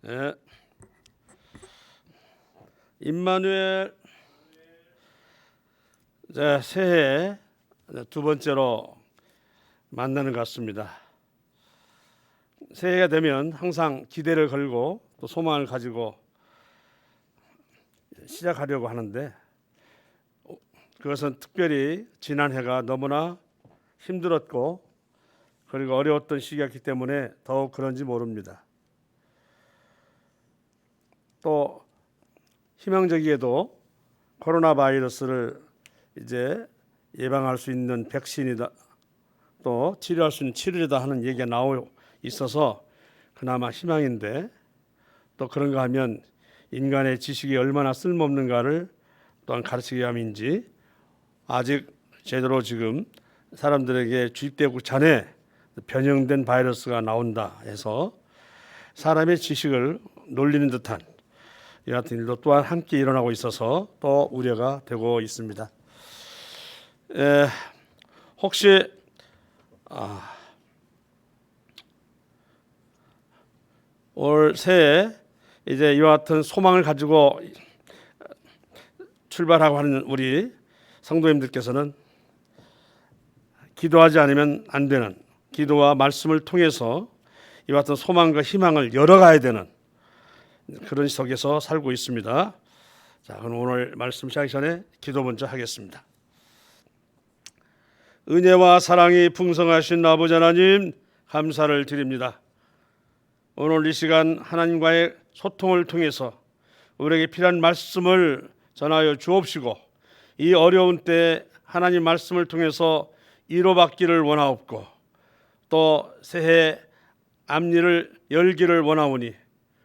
예. 임마누엘. 자, 새해 두 번째로 만나는 것 같습니다. 새해가 되면 항상 기대를 걸고 또 소망을 가지고 시작하려고 하는데, 그것은 특별히 지난 해가 너무나 힘들었고 그리고 어려웠던 시기였기 때문에 더욱 그런지 모릅니다. 또 희망적이게도 코로나 바이러스를 이제 예방할 수 있는 백신이다, 또 치료할 수 있는 치료제다 하는 얘기가 나오고 있어서 그나마 희망인데, 또 그런가 하면 인간의 지식이 얼마나 쓸모없는가를 또한 가르치기 위함인지 아직 제대로 지금 사람들에게 주입되고 전에 변형된 바이러스가 나온다 해서 사람의 지식을 놀리는 듯한 이 같은 일도 또한 함께 일어나고 있어서 또 우려가 되고 있습니다. 혹시 올 새해 이제 이와 같은 소망을 가지고 출발하고 하는 우리 성도님들께서는 기도하지 않으면 안 되는, 기도와 말씀을 통해서 이와 같은 소망과 희망을 열어가야 되는 그런 속에서 살고 있습니다. 자, 그럼 오늘 말씀 시작하기 전에 기도 먼저 하겠습니다. 은혜와 사랑이 풍성하신 아버지 하나님, 감사를 드립니다. 오늘 이 시간 하나님과의 소통을 통해서 우리에게 필요한 말씀을 전하여 주옵시고, 이 어려운 때 하나님 말씀을 통해서 위로받기를 원하옵고 또 새해 앞일을 열기를 원하오니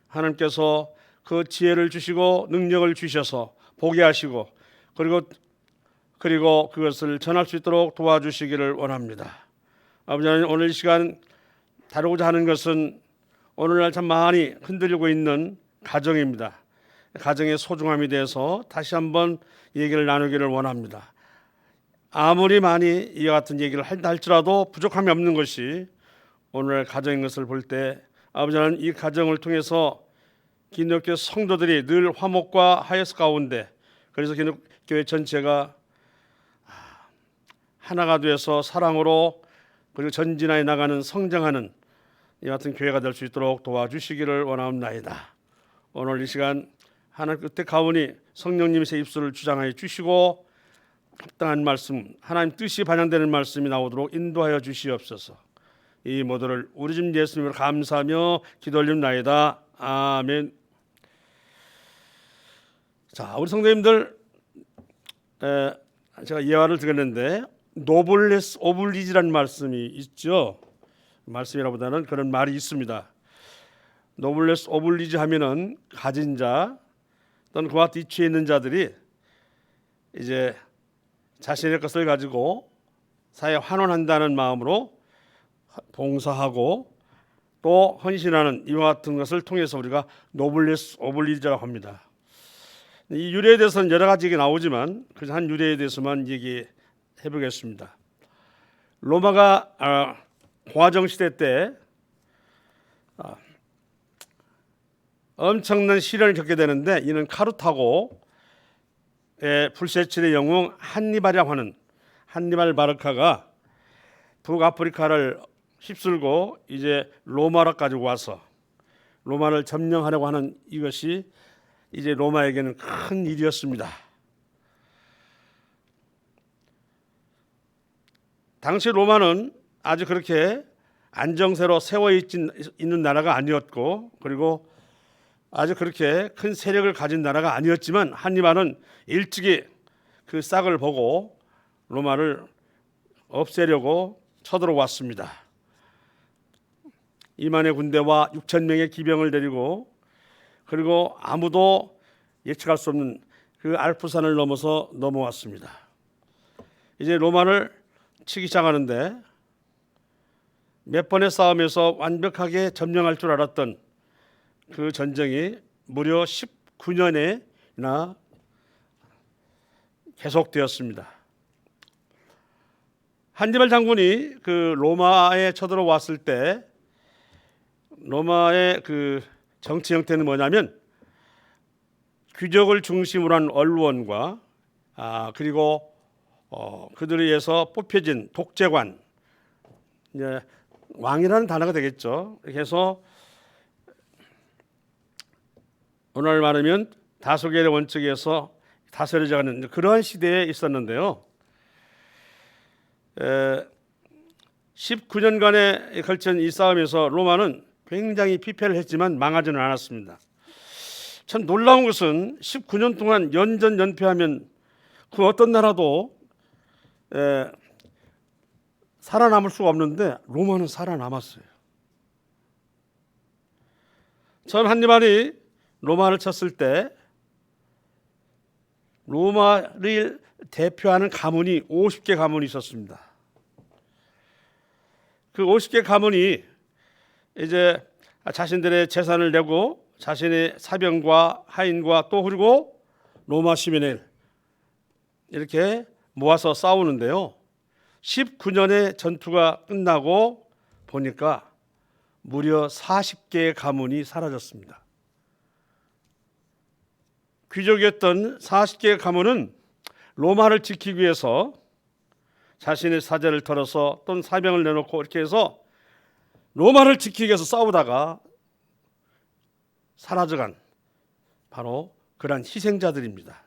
하나님께서 그 지혜를 주시고 능력을 주셔서 보게 하시고 그리고 그것을 전할 수 있도록 도와주시기를 원합니다. 아버지 하나님, 오늘 이 시간 다루고자 하는 것은 오늘날 참 많이 흔들리고 있는 가정입니다. 가정의 소중함에 대해서 다시 한번 얘기를 나누기를 원합니다. 아무리 많이 이와 같은 얘기를 한다 할지라도 부족함이 없는 것이 오늘 가정인 것을 볼 때, 아버지 하나님, 이 가정을 통해서 기독교 성도들이 늘 화목과 하여스 가운데, 그래서 기독교회 전체가 하나가 되어서 사랑으로 그리고 전진하여 나가는, 성장하는 이 같은 교회가 될 수 있도록 도와주시기를 원하옵나이다. 오늘 이 시간 하나님 끝에 가오니 성령님의 입술을 주장하여 주시고 합당한 말씀, 하나님 뜻이 반영되는 말씀이 나오도록 인도하여 주시옵소서. 이 모두를 우리 주 예수님으로 감사하며 기도 올립나이다. 아멘. 자, 우리 성도님들, 제가 예화를 드렸는데 노블레스 오블리지라는 말씀이 있죠. 말씀이라보다는 그런 말이 있습니다. 노블레스 오블리지 하면은 가진 자 또는 그와 뒤치에 있는 자들이 이제 자신의 것을 가지고 사회에 환원한다는 마음으로 봉사하고 또 헌신하는 이와 같은 것을 통해서 우리가 노블레스 오블리지라고 합니다. 이 유래에 대해서는 여러 가지 얘기가 나오지만 그래서 한 유래에 대해서만 얘기해 보겠습니다. 로마가 공화정 시대 때 엄청난 시련을 겪게 되는데, 이는 카르타고의 불세출의 영웅 한니발이라고 하는 한니발 바르카가 북아프리카를 휩쓸고 이제 로마로까지 와서 로마를 점령하려고 하는 이것이 이제 로마에게는 큰 일이었습니다. 당시 로마는 아주 그렇게 안정세로 세워 있는 나라가 아니었고, 그리고 아주 그렇게 큰 세력을 가진 나라가 아니었지만 한니발은 일찍이 그 싹을 보고 로마를 없애려고 쳐들어왔습니다. 2만의 군대와 6천 명의 기병을 데리고, 그리고 아무도 예측할 수 없는 그 알프산을 넘어서 넘어왔습니다. 이제 로마를 치기 시작하는데 몇 번의 싸움에서 완벽하게 점령할 줄 알았던 그 전쟁이 무려 19년이나 계속되었습니다. 한니발 장군이 그 로마에 쳐들어왔을 때 로마의 그 정치 형태는 뭐냐면 귀족을 중심으로 한 언론과 그리고 그들에 의해서 뽑혀진 독재관, 이제 왕이라는 단어가 되겠죠. 이렇게 해서 오늘 말하면 다소결의 원칙에서 다스려져가는 그러한 시대에 있었는데요. 19년간에 걸친 이 싸움에서 로마는 굉장히 피폐를 했지만 망하지는 않았습니다. 참 놀라운 것은 19년 동안 연전연패하면 그 어떤 나라도 살아남을 수가 없는데 로마는 살아남았어요. 처음 한니발이 로마를 쳤을 때 로마를 대표하는 가문이 50개 가문이 있었습니다. 그 50개 가문이 이제 자신들의 재산을 내고 자신의 사병과 하인과 또 그리고 로마 시민을 이렇게 모아서 싸우는데요. 19년의 전투가 끝나고 보니까 무려 40개의 가문이 사라졌습니다. 귀족이었던 40개의 가문은 로마를 지키기 위해서 자신의 사제를 털어서 또는 사병을 내놓고 이렇게 해서 로마를 지키기 위해서 싸우다가 사라져간 바로 그러한 희생자들입니다.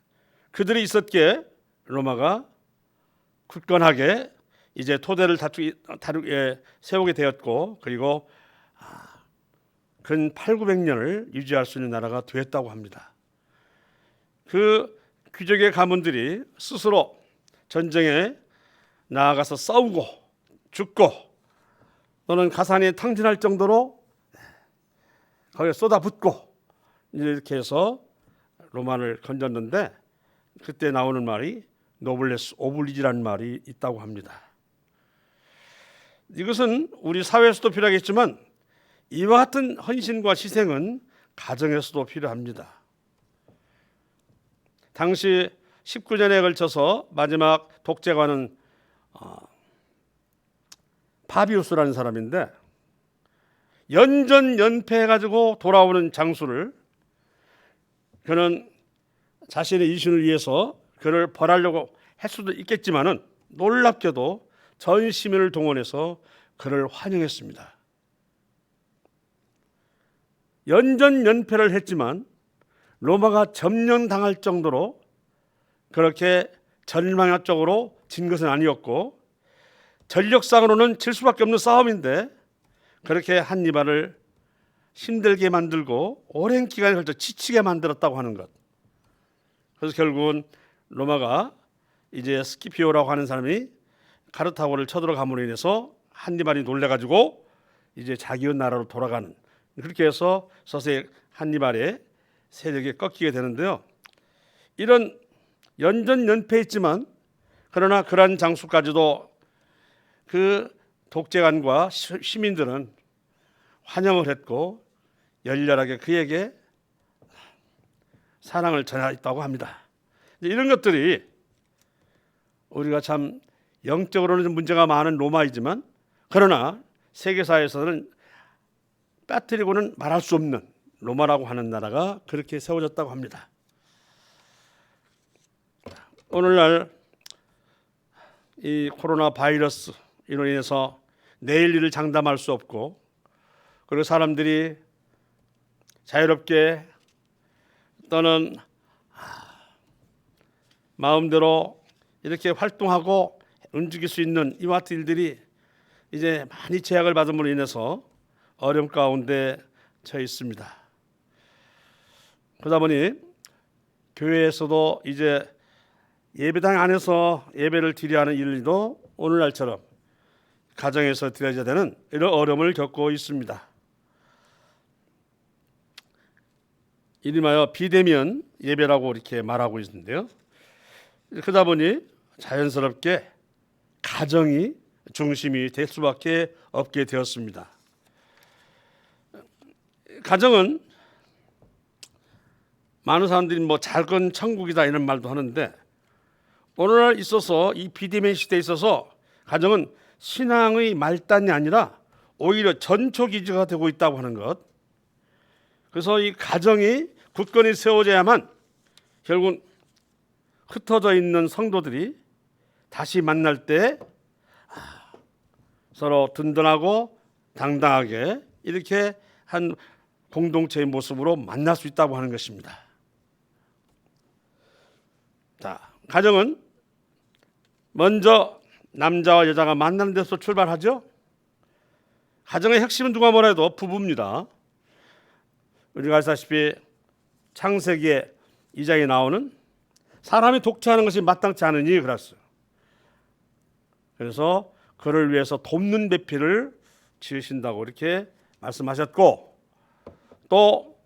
그들이 있었기에 로마가 굳건하게 이제 토대를 세우게 되었고 그리고 근 8,900년을 유지할 수 있는 나라가 되었다고 합니다. 그 귀족의 가문들이 스스로 전쟁에 나아가서 싸우고 죽고 또는 가산에 탕진할 정도로 거기에 쏟아붓고 이렇게 해서 로마를 건졌는데 그때 나오는 말이 노블레스 오블리지라는 말이 있다고 합니다. 이것은 우리 사회에서도 필요하겠지만 이와 같은 헌신과 희생은 가정에서도 필요합니다. 당시 19년에 걸쳐서 마지막 독재관은 파비우스라는 사람인데 연전연패해가지고 돌아오는 장수를 그는 자신의 이신을 위해서 그를 벌하려고 할 수도 있겠지만은 놀랍게도 전 시민을 동원해서 그를 환영했습니다. 연전연패를 했지만 로마가 점령당할 정도로 그렇게 절망적으로 진 것은 아니었고 전력상으로는 질 수밖에 없는 싸움인데 그렇게 한니발을 힘들게 만들고 오랜 기간에 걸쳐 지치게 만들었다고 하는 것. 그래서 결국은 로마가 이제 스키피오라고 하는 사람이 카르타고를 쳐들어감으로 인해서 한니발이 놀래가지고 이제 자기의 나라로 돌아가는 그렇게 해서 서서히 한니발의 세력이 꺾이게 되는데요. 이런 연전연패했지만 그러나 그러한 장수까지도 그 독재관과 시민들은 환영을 했고 열렬하게 그에게 사랑을 전했다고 합니다. 이런 것들이 우리가 참 영적으로는 좀 문제가 많은 로마이지만 그러나 세계사에서는 빠뜨리고는 말할 수 없는 로마라고 하는 나라가 그렇게 세워졌다고 합니다. 오늘날 이 코로나 바이러스 이로 인해서 내일 일을 장담할 수 없고 그리고 사람들이 자유롭게 또는 마음대로 이렇게 활동하고 움직일 수 있는 이와 같은 일들이 이제 많이 제약을 받음으로 인해서 어려움 가운데 처해 있습니다. 그러다 보니 교회에서도 이제 예배당 안에서 예배를 드려야 하는 일도 오늘날처럼 가정에서 드려야 되는 이런 어려움을 겪고 있습니다. 이름하여 비대면 예배라고 이렇게 말하고 있는데요. 그러다 보니 자연스럽게 가정이 중심이 될 수밖에 없게 되었습니다. 가정은 많은 사람들이 뭐 작은 천국이다 이런 말도 하는데 오늘날 있어서 이 비대면 시대에 있어서 가정은 신앙의 말단이 아니라 오히려 전초기지가 되고 있다고 하는 것. 그래서 이 가정이 굳건히 세워져야만 결국 흩어져 있는 성도들이 다시 만날 때 서로 든든하고 당당하게 이렇게 한 공동체의 모습으로 만날 수 있다고 하는 것입니다. 자, 가정은 먼저 남자와 여자가 만나는 데서 출발하죠. 가정의 핵심은 누가 뭐래도 부부입니다. 우리가 알다시피 창세기에 2장에 나오는 사람이 독처하는 것이 마땅치 않으니 그랬어요. 그래서 그를 위해서 돕는 배필을 지으신다고 이렇게 말씀하셨고, 또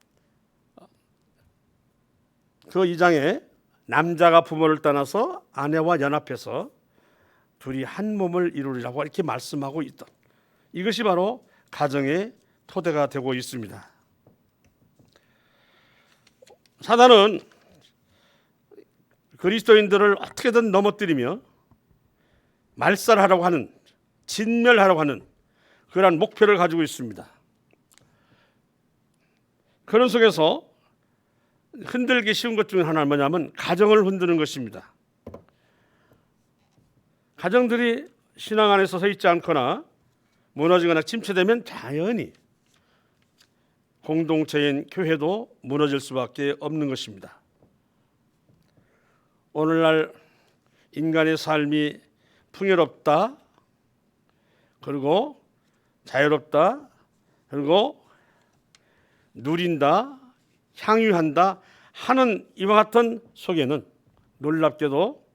그 2장에 남자가 부모를 떠나서 아내와 연합해서 둘이 한 몸을 이루리라고 이렇게 말씀하고 있던, 이것이 바로 가정의 토대가 되고 있습니다. 사단은 그리스도인들을 어떻게든 넘어뜨리며 말살하려고 하는, 진멸하려고 하는 그러한 목표를 가지고 있습니다. 그런 속에서 흔들기 쉬운 것 중에 하나는 뭐냐면 가정을 흔드는 것입니다. 가정들이 신앙 안에서 서 있지 않거나 무너지거나 침체되면 자연히 공동체인 교회도 무너질 수밖에 없는 것입니다. 오늘날 인간의 삶이 풍요롭다, 그리고 자유롭다, 그리고 누린다, 향유한다 하는 이와 같은 속에는 놀랍게도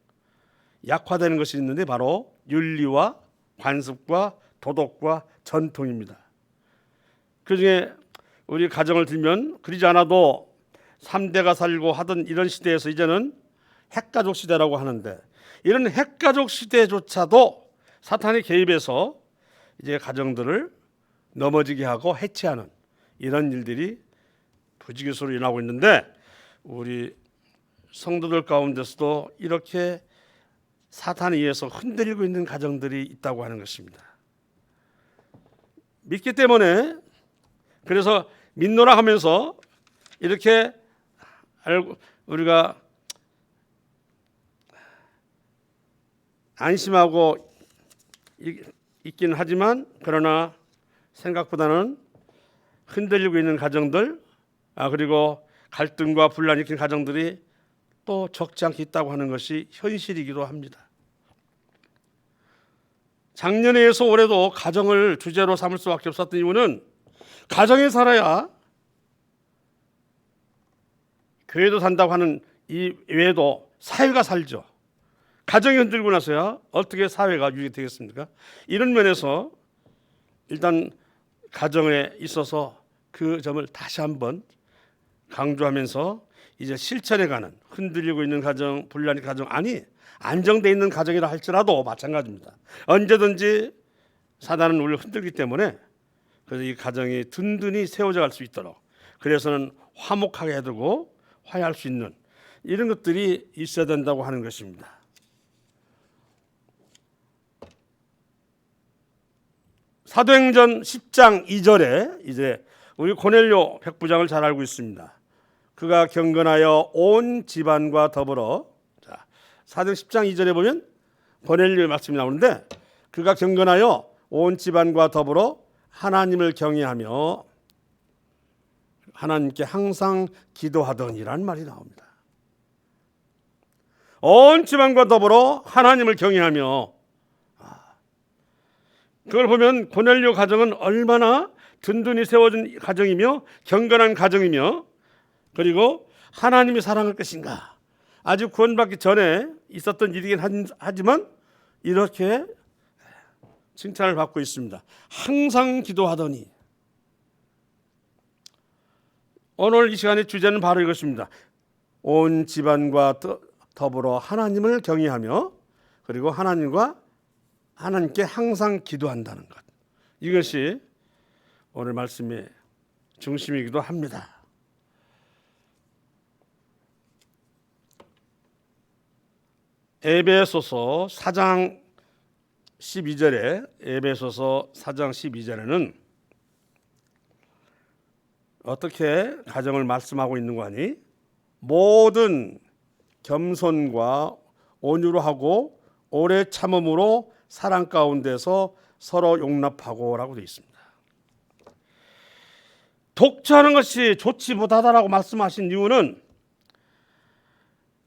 약화되는 것이 있는데 바로 윤리와 관습과 도덕과 전통입니다. 그중에 우리 가정을 들면 그러지 않아도 3대가 살고 하던 이런 시대에서 이제는 핵가족 시대라고 하는데, 이런 핵가족 시대조차도 사탄이 개입해서 이제 가정들을 넘어지게 하고 해체하는 이런 일들이 부지기수로 일어나고 있는데, 우리 성도들 가운데서도 이렇게 사탄에 의해서 흔들리고 있는 가정들이 있다고 하는 것입니다. 믿기 때문에, 그래서 믿노라 하면서 이렇게 우리가 안심하고 있긴 하지만, 그러나 생각보다는 흔들리고 있는 가정들, 그리고 갈등과 분란이 일으킨 가정들이 또 적지 않게 있다고 하는 것이 현실이기도 합니다. 작년에 이어서 올해도 가정을 주제로 삼을 수밖에 없었던 이유는 가정에 살아야 교회도 산다고 하는 이 외에도 사회가 살죠. 가정이 흔들고 나서야 어떻게 사회가 유지되겠습니까? 이런 면에서 일단 가정에 있어서 그 점을 다시 한번 강조하면서 이제 실천해가는, 흔들리고 있는 가정, 분란의 가정, 아니 안정되어 있는 가정이라 할지라도 마찬가지입니다. 언제든지 사단은 우리를 흔들기 때문에, 그래서 이 가정이 든든히 세워져 갈 수 있도록, 그래서는 화목하게 해두고 화해할 수 있는 이런 것들이 있어야 된다고 하는 것입니다. 사도행전 10장 2절에 이제 우리 고넬료 백부장을 잘 알고 있습니다. 그가 경건하여 온 집안과 더불어, 자, 사도행전 10장 2절에 보면 고넬료의 말씀이 나오는데, 그가 경건하여 온 집안과 더불어 하나님을 경외하며 하나님께 항상 기도하더니라는 말이 나옵니다. 온 집안과 더불어 하나님을 경외하며, 그걸 보면 고넬료 가정은 얼마나 든든히 세워진 가정이며 경건한 가정이며, 그리고 하나님이 사랑할 것인가, 아직 구원받기 전에 있었던 일이긴 하지만 이렇게 칭찬을 받고 있습니다. 항상 기도하더니. 오늘 이 시간의 주제는 바로 이것입니다. 온 집안과 더불어 하나님을 경외하며, 그리고 하나님께 항상 기도한다는 것, 이것이 오늘 말씀의 중심이기도 합니다. 에베소서 4장 12절에, 에베소서 4장 12절에는 어떻게 가정을 말씀하고 있는 거 아니? 모든 겸손과 온유로 하고 오래 참음으로 사랑 가운데서 서로 용납하고라고 되어 있습니다. 독처하는 것이 좋지 못하다라고 말씀하신 이유는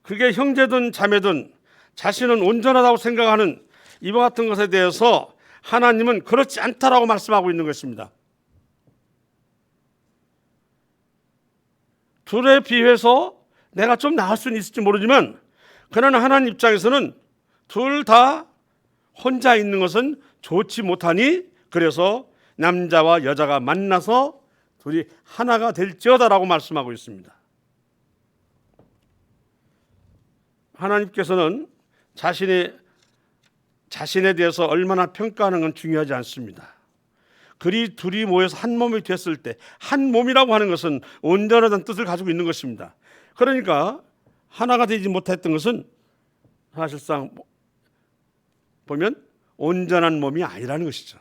그게 형제든 자매든 자신은 온전하다고 생각하는 이와 같은 것에 대해서 하나님은 그렇지 않다라고 말씀하고 있는 것입니다. 둘에 비해서 내가 좀 나을 수는 있을지 모르지만 그러나 하나님 입장에서는 둘 다 혼자 있는 것은 좋지 못하니 그래서 남자와 여자가 만나서 둘이 하나가 될지어다라고 말씀하고 있습니다. 하나님께서는 자신에 대해서 얼마나 평가하는 건 중요하지 않습니다. 그리 둘이 모여서 한 몸이 됐을 때 한 몸이라고 하는 것은 온전하다는 뜻을 가지고 있는 것입니다. 그러니까 하나가 되지 못했던 것은 사실상 보면 온전한 몸이 아니라는 것이죠.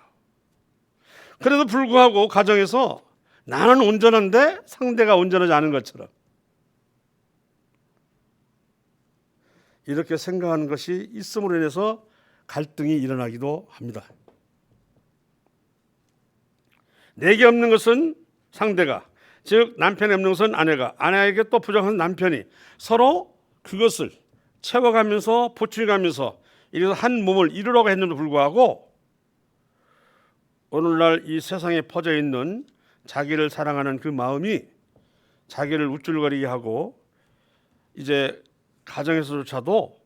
그래도 불구하고 가정에서 나는 온전한데 상대가 온전하지 않은 것처럼 이렇게 생각하는 것이 있음으로 인해서 갈등이 일어나기도 합니다. 내게 없는 것은 상대가, 즉 남편이 없는 것은 아내가, 아내에게 또 부족한 남편이 서로 그것을 채워가면서 보충해가면서 이래서 한 몸을 이루려고 했는데도 불구하고 오늘날 이 세상에 퍼져 있는 자기를 사랑하는 그 마음이 자기를 우쭐거리게 하고 이제 가정에서조차도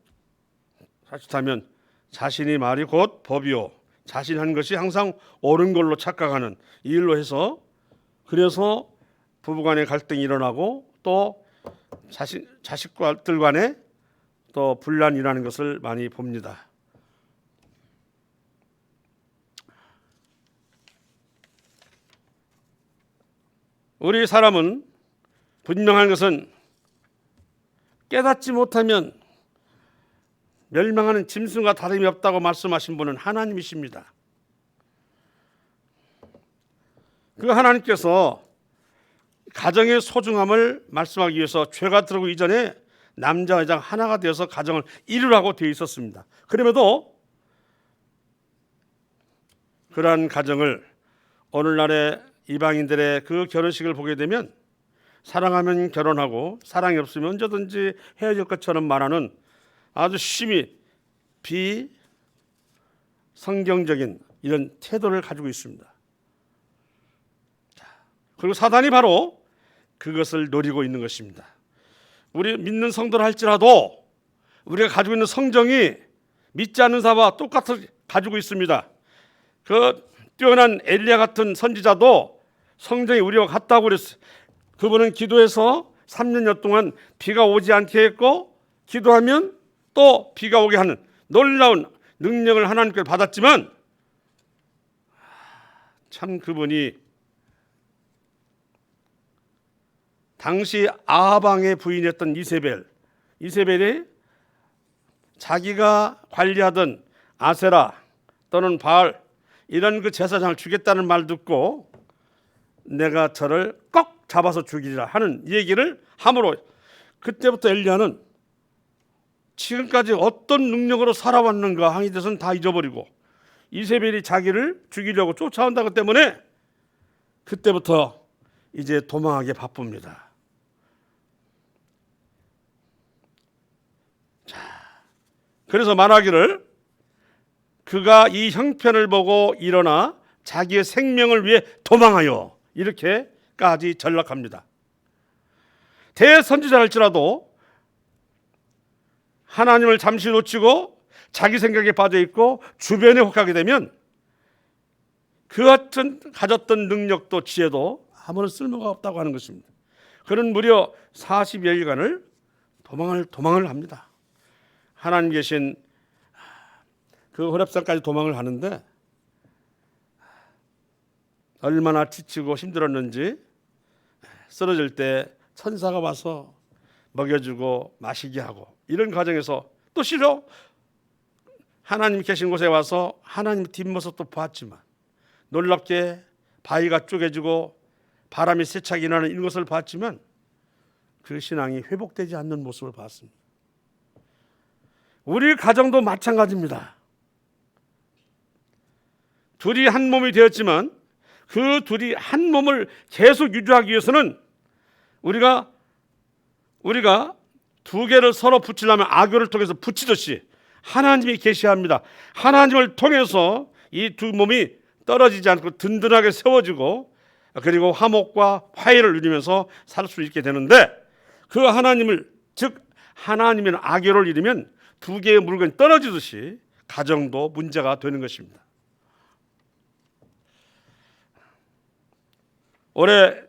자칫하면 자신이 말이 곧 법이요 자신 한 것이 항상 옳은 걸로 착각하는 이 일로 해서 그래서 부부간의 갈등이 일어나고 또 자식들 간에 또 분란이 일어나는 것을 많이 봅니다. 우리 사람은 분명한 것은 깨닫지 못하면 멸망하는 짐승과 다름이 없다고 말씀하신 분은 하나님이십니다. 그 하나님께서 가정의 소중함을 말씀하기 위해서 죄가 들어오기 이전에 남자 여자 하나가 되어서 가정을 이루라고 되어 있었습니다. 그럼에도 그러한 가정을 오늘날의 이방인들의 그 결혼식을 보게 되면 사랑하면 결혼하고 사랑이 없으면 언제든지 헤어질 것처럼 말하는 아주 심히 비성경적인 이런 태도를 가지고 있습니다. 그리고 사단이 바로 그것을 노리고 있는 것입니다. 우리 믿는 성도를 할지라도 우리가 가지고 있는 성정이 믿지 않는 자와 똑같이 가지고 있습니다. 그 뛰어난 엘리야 같은 선지자도 성정이 우리와 같다고 그랬어요. 그분은 기도해서 3년여 동안 비가 오지 않게 했고 기도하면 또 비가 오게 하는 놀라운 능력을 하나님께 받았지만 참 그분이 당시 아합왕의 부인이었던 이세벨이 자기가 관리하던 아세라 또는 바알 이런 그 제사장을 죽였다는 말 듣고 내가 저를 꼭 잡아서 죽이리라 하는 얘기를 함으로 그때부터 엘리야는 지금까지 어떤 능력으로 살아왔는가 하는 데서는 다 잊어버리고 이세벨이 자기를 죽이려고 쫓아온다기 때문에 그때부터 이제 도망하기 바쁩니다. 자, 그래서 말하기를 그가 이 형편을 보고 일어나 자기의 생명을 위해 도망하여 이렇게까지 전락합니다. 대선지자랄지라도 하나님을 잠시 놓치고 자기 생각에 빠져 있고 주변에 혹하게 되면 그 같은 가졌던 능력도 지혜도 아무런 쓸모가 없다고 하는 것입니다. 그는 무려 40여일간을 도망을 합니다. 하나님 계신 그 호렙산까지 도망을 하는데 얼마나 지치고 힘들었는지 쓰러질 때 천사가 와서 먹여주고 마시게 하고 이런 과정에서 또 실로 하나님 계신 곳에 와서 하나님 뒷모습도 봤지만 놀랍게 바위가 쪼개지고 바람이 세차게 일어나는 이런 것을 봤지만 그 신앙이 회복되지 않는 모습을 봤습니다. 우리 가정도 마찬가지입니다. 둘이 한 몸이 되었지만 그 둘이 한 몸을 계속 유지하기 위해서는 우리가 두 개를 서로 붙이려면 악교를 통해서 붙이듯이 하나님이 계시합니다. 하나님을 통해서 이 두 몸이 떨어지지 않고 든든하게 세워지고 그리고 화목과 화해를 누리면서 살 수 있게 되는데 그 하나님을 즉 하나님의 악교를 이루면 두 개의 물건이 떨어지듯이 가정도 문제가 되는 것입니다. 올해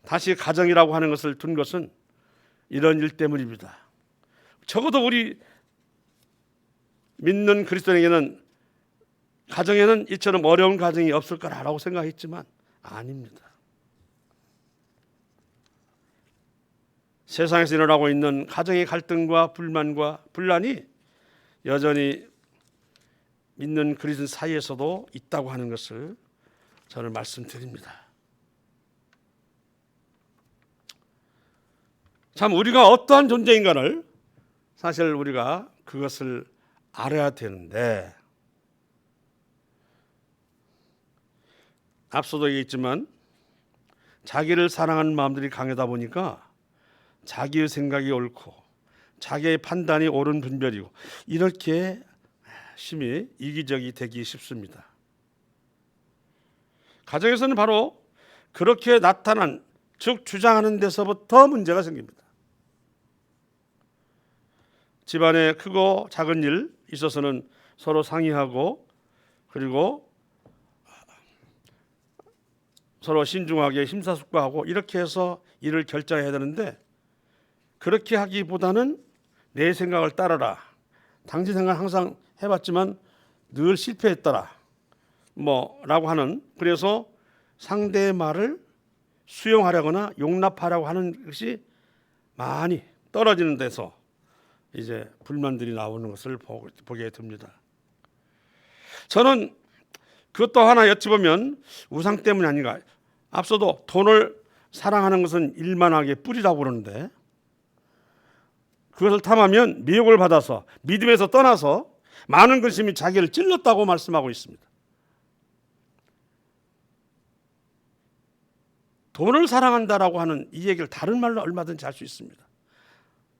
다시 가정이라고 하는 것을 둔 것은 이런 일 때문입니다. 적어도 우리 믿는 그리스도인에게는 가정에는 이처럼 어려운 가정이 없을 거라고 생각했지만 아닙니다. 세상에서 일어나고 있는 가정의 갈등과 불만과 분란이 여전히 믿는 그리스도인 사이에서도 있다고 하는 것을 저는 말씀드립니다. 참 우리가 어떠한 존재인가를 사실 우리가 그것을 알아야 되는데 앞서도 얘기했지만 자기를 사랑하는 마음들이 강하다 보니까 자기의 생각이 옳고 자기의 판단이 옳은 분별이고 이렇게 심히 이기적이 되기 쉽습니다. 가정에서는 바로 그렇게 나타난 즉 주장하는 데서부터 문제가 생깁니다. 집안에 크고 작은 일 있어서는 서로 상의하고 그리고 서로 신중하게 심사숙고하고 이렇게 해서 일을 결정해야 되는데 그렇게 하기보다는 내 생각을 따르라. 당신 생각을 항상 해봤지만 늘 실패했더라. 라고 하는 그래서 상대의 말을 수용하려거나 용납하려고 하는 것이 많이 떨어지는 데서 이제 불만들이 나오는 것을 보게 됩니다. 저는 그것도 하나 여쭤보면 우상 때문이 아닌가. 앞서도 돈을 사랑하는 것은 일만하게 뿌리라고 그러는데 그것을 탐하면 미혹을 받아서 믿음에서 떠나서 많은 근심이 자기를 찔렀다고 말씀하고 있습니다. 돈을 사랑한다라고 하는 이 얘기를 다른 말로 얼마든지 할 수 있습니다.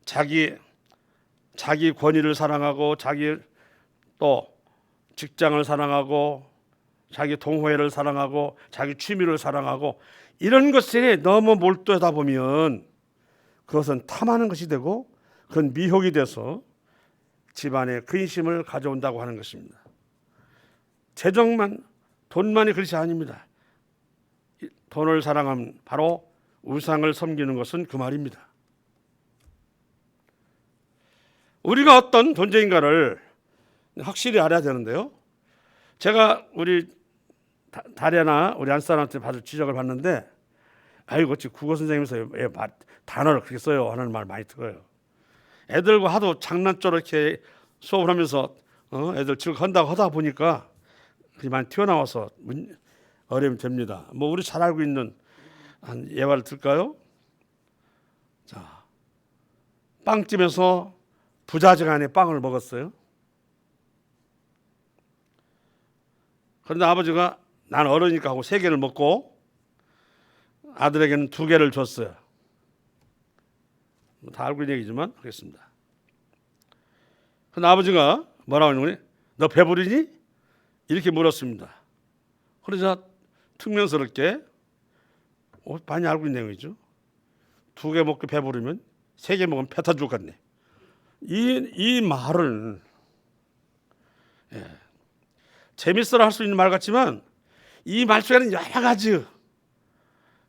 자기 권위를 사랑하고 자기 또 직장을 사랑하고 자기 동호회를 사랑하고 자기 취미를 사랑하고 이런 것에 너무 몰두하다 보면 그것은 탐하는 것이 되고 그건 미혹이 돼서 집안에 근심을 가져온다고 하는 것입니다. 재정만 돈만이 그것이 아닙니다. 돈을 사랑하면 바로 우상을 섬기는 것은 그 말입니다. 우리가 어떤 존재인가를 확실히 알아야 되는데요. 제가 우리 다리아나 우리 안사람한테 받을 지적을 받는데 아이고 국어 선생님에서 단어를 그렇게 써요 하는 말 많이 들어요. 애들과 하도 장난처럼 이렇게 수업을 하면서 애들 즐거워한다고 하다 보니까 그게 많이 튀어나와서 어려움이 됩니다. 우리 잘 알고 있는 한 예화를 들까요? 자, 빵집에서 부자지간에 빵을 먹었어요. 그런데 아버지가 난 어르니까 하고 3개를 먹고 아들에게는 2개를 줬어요. 다 알고 있는 얘기지만 하겠습니다. 그런데 아버지가 뭐라고 하냐면 너 배부르니? 이렇게 물었습니다. 그러자 특명스럽게 많이 알고 있는 내용이죠. 2개 먹고 배부르면 3개 먹으면 배 터질 것 같네. 이 말을 재밌어라 할 수 있는 말 같지만 이 말 속에는 여러 가지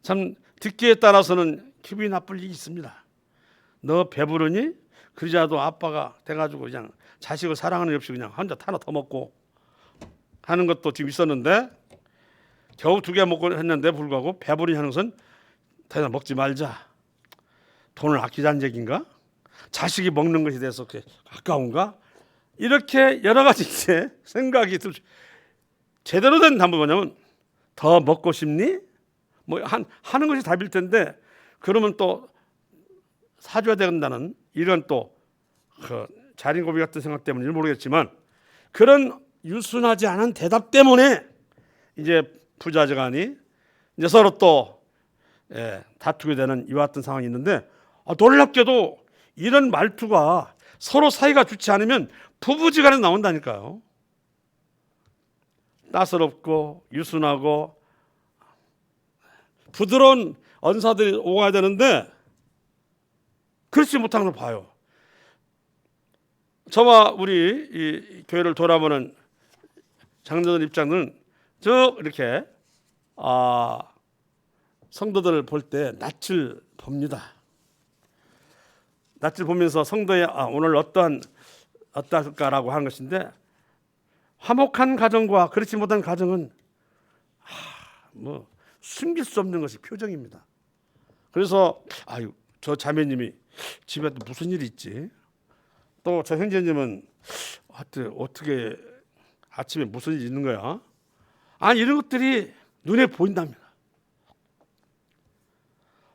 참 듣기에 따라서는 기분이 나쁠 일이 있습니다. 너 배부르니? 그러자도 아빠가 돼가지고 그냥 자식을 사랑하는 없이 그냥 혼자 하나 더 먹고 하는 것도 지금 있었는데 겨우 2개 먹고 했는데 불구하고 배부르니 하는 것은 더 이상 먹지 말자. 돈을 아끼자는 얘기인가? 자식이 먹는 것에 대해서 그렇게 아까운가? 이렇게 여러 가지 생각이 제대로 된 답은 뭐냐면 더 먹고 싶니? 뭐 하는 것이 답일 텐데 그러면 또 사줘야 된다는 이런 또 그 자린고비 같은 생각 때문인지 모르겠지만 그런 유순하지 않은 대답 때문에 이제 부자지간이 이제 서로 또 다투게 되는 이와 같은 상황이 있는데 놀랍게도 이런 말투가 서로 사이가 좋지 않으면 부부지간에 나온다니까요. 따스럽고 유순하고 부드러운 언사들이 오가야 되는데 그렇지 못한 걸 봐요. 저와 우리 이 교회를 돌아보는 장로들 입장은 저 이렇게 성도들을 볼 때 낯을 봅니다. 낯을 보면서 성도의 오늘 어떠할까라고 하는 것인데 화목한 가정과 그렇지 못한 가정은 뭐 숨길 수 없는 것이 표정입니다. 그래서 저 자매님이 집에 또 무슨 일이 있지? 또 저 형제님은 어떻게 아침에 무슨 일이 있는 거야? 이런 것들이 눈에 보인답니다.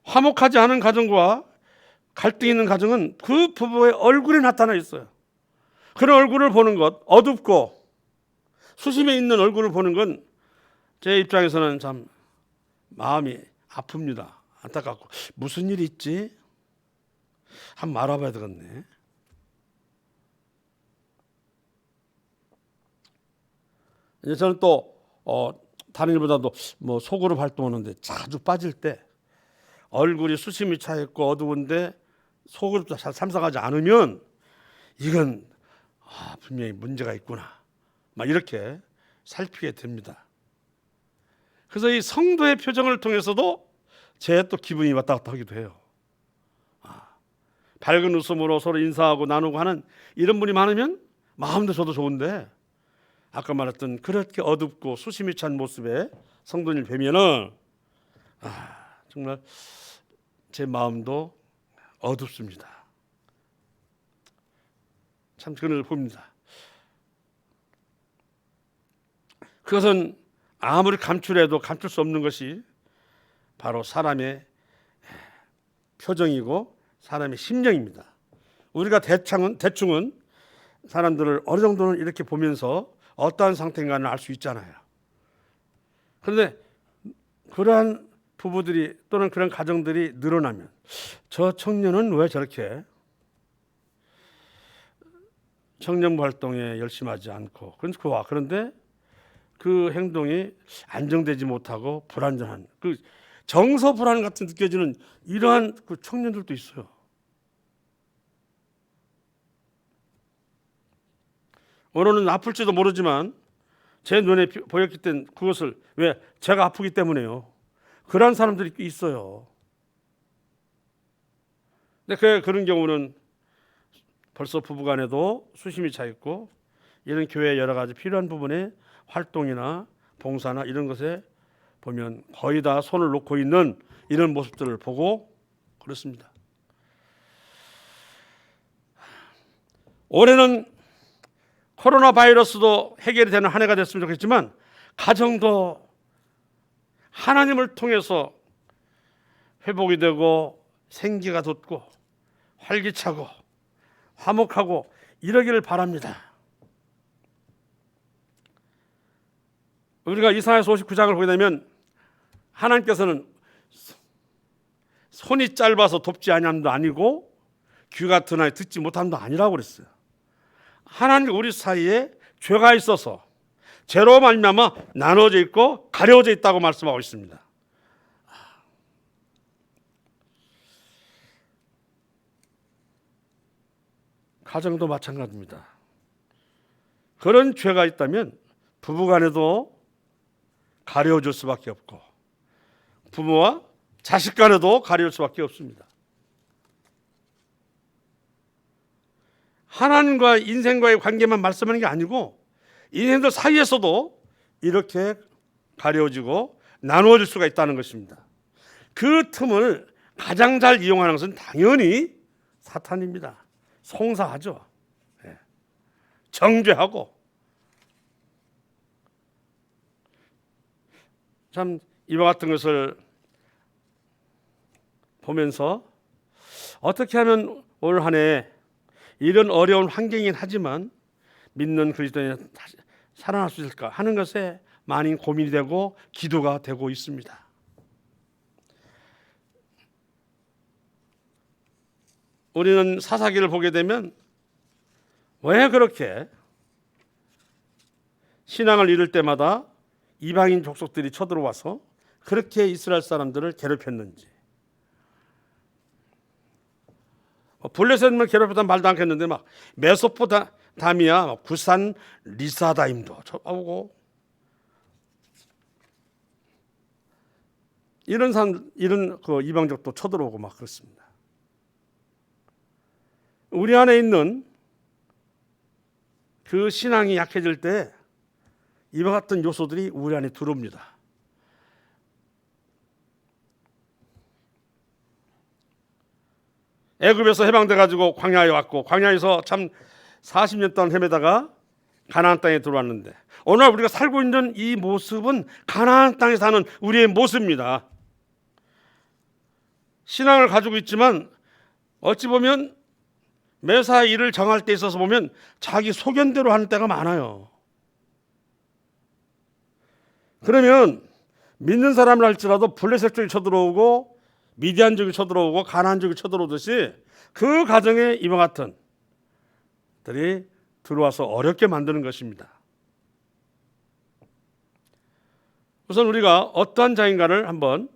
화목하지 않은 가정과 갈등이 있는 가정은 그 부부의 얼굴에 나타나 있어요. 그런 얼굴을 보는 것, 어둡고 수심에 있는 얼굴을 보는 건 제 입장에서는 참 마음이 아픕니다. 안타깝고 무슨 일이 있지? 한번 알아봐야 되겠네. 이제 저는 또 다른 일보다도 뭐 소그룹 활동하는데 자주 빠질 때 얼굴이 수심이 차 있고 어두운데 소그룹도 잘 참석하지 않으면 이건 분명히 문제가 있구나 막 이렇게 살피게 됩니다. 그래서 이 성도의 표정을 통해서도 제 또 기분이 왔다 갔다 하기도 해요. 밝은 웃음으로 서로 인사하고 나누고 하는 이런 분이 많으면 마음도 저도 좋은데 아까 말했던 그렇게 어둡고 수심이 찬 모습의 성도님을 뵈면은 정말 제 마음도 어둡습니다. 참 그걸 봅니다. 그것은 아무리 감출해도 감출 수 없는 것이 바로 사람의 표정이고 사람의 심령입니다. 우리가 대충은 사람들을 어느 정도는 이렇게 보면서 어떠한 상태인가를 알 수 있잖아요. 그런데 그러한 부부들이 또는 그런 가정들이 늘어나면 저 청년은 왜 저렇게 청년부 활동에 열심히 하지 않고 그런데 그 행동이 안정되지 못하고 불안정한 그 정서 불안 같은 느껴지는 이러한 그 청년들도 있어요. 오늘은 아플지도 모르지만 제 눈에 보였기 때문에 그것을 왜 제가 아프기 때문에요. 그런 사람들이 있어요. 근데 그런 경우는 벌써 부부간에도 수심이 차 있고 이런 교회의 여러 가지 필요한 부분에 활동이나 봉사나 이런 것에 보면 거의 다 손을 놓고 있는 이런 모습들을 보고 그렇습니다. 올해는 코로나 바이러스도 해결이 되는 한 해가 됐으면 좋겠지만 가정도 하나님을 통해서 회복이 되고 생기가 돋고 활기차고 화목하고 이러기를 바랍니다. 우리가 이사야서 59장을 보게 되면 하나님께서는 손이 짧아서 돕지 아니함도 아니고 귀가 드나니 듣지 못함도 아니라고 그랬어요. 하나님 우리 사이에 죄가 있어서 죄로 말미암아 나눠져 있고 가려져 있다고 말씀하고 있습니다. 가정도 마찬가지입니다. 그런 죄가 있다면 부부간에도 가려질 수밖에 없고 부모와 자식 간에도 가려질 수밖에 없습니다. 하나님과 인생과의 관계만 말씀하는 게 아니고 인생들 사이에서도 이렇게 가려지고 나누어질 수가 있다는 것입니다. 그 틈을 가장 잘 이용하는 것은 당연히 사탄입니다. 송사하죠. 정죄하고 참 이와 같은 것을 보면서 어떻게 하면 올 한 해 이런 어려운 환경이긴 하지만 믿는 그리스도인이 살아날 수 있을까 하는 것에 많이 고민이 되고 기도가 되고 있습니다. 우리는 사사기를 보게 되면 왜 그렇게 신앙을 잃을 때마다 이방인 족속들이 쳐들어와서 그렇게 이스라엘 사람들을 괴롭혔는지, 블레셋만 괴롭혔다 말도 않겠는데 막 메소포타미아, 구산 리사다임도 쳐오고 이런 그 이방족도 쳐들어오고 막 그렇습니다. 우리 안에 있는 그 신앙이 약해질 때 이와 같은 요소들이 우리 안에 들어옵니다. 애굽에서 해방돼 가지고 광야에 왔고 광야에서 참 40년 동안 헤매다가 가나안 땅에 들어왔는데 오늘 우리가 살고 있는 이 모습은 가나안 땅에 사는 우리의 모습입니다. 신앙을 가지고 있지만 어찌 보면 매사 일을 정할 때 있어서 보면 자기 소견대로 하는 때가 많아요. 그러면 믿는 사람을 할지라도 블레셋 쪽이 쳐들어오고 미디안 쪽이 쳐들어오고 가나안 쪽이 쳐들어오듯이 그 가정에 이와 같은 들이 들어와서 어렵게 만드는 것입니다. 우선 우리가 어떠한 자인가를 한번,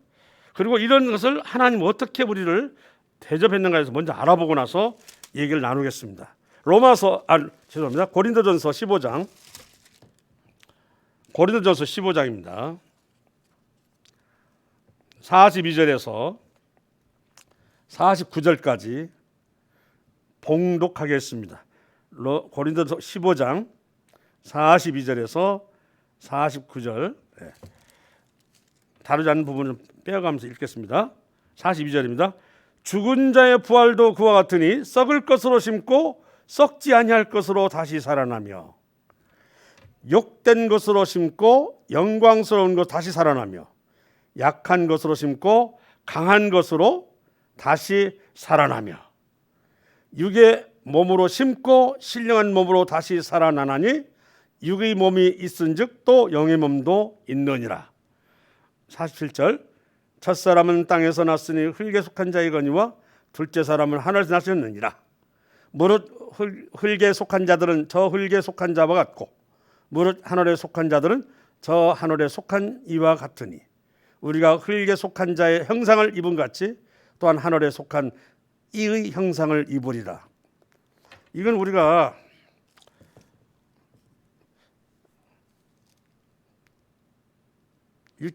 그리고 이런 것을 하나님 어떻게 우리를 대접했는가에서 먼저 알아보고 나서 얘기를 나누겠습니다. 고린도전서 15장. 고린도전서 15장입니다. 42절에서 49절까지 봉독하겠습니다. 고린도전서 15장 42절에서 49절, 다루지 않는 부분을 빼어가면서 읽겠습니다. 42절입니다. 죽은 자의 부활도 그와 같으니 썩을 것으로 심고 썩지 아니할 것으로 다시 살아나며, 욕된 것으로 심고 영광스러운 것 다시 살아나며, 약한 것으로 심고 강한 것으로 다시 살아나며, 육의 몸으로 심고 신령한 몸으로 다시 살아나나니 육의 몸이 있은즉 또 영의 몸도 있느니라. 47절. 첫사람은 땅에서 났으니 흙에 속한 자이거니와 둘째 사람은 하늘에서 나셨느니라. 무릇 흙에 속한 자들은 저 흙에 속한 자와 같고 무릇 하늘에 속한 자들은 저 하늘에 속한 이와 같으니 우리가 흙에 속한 자의 형상을 입은 같이 또한 하늘에 속한 이의 형상을 입으리라. 이건 우리가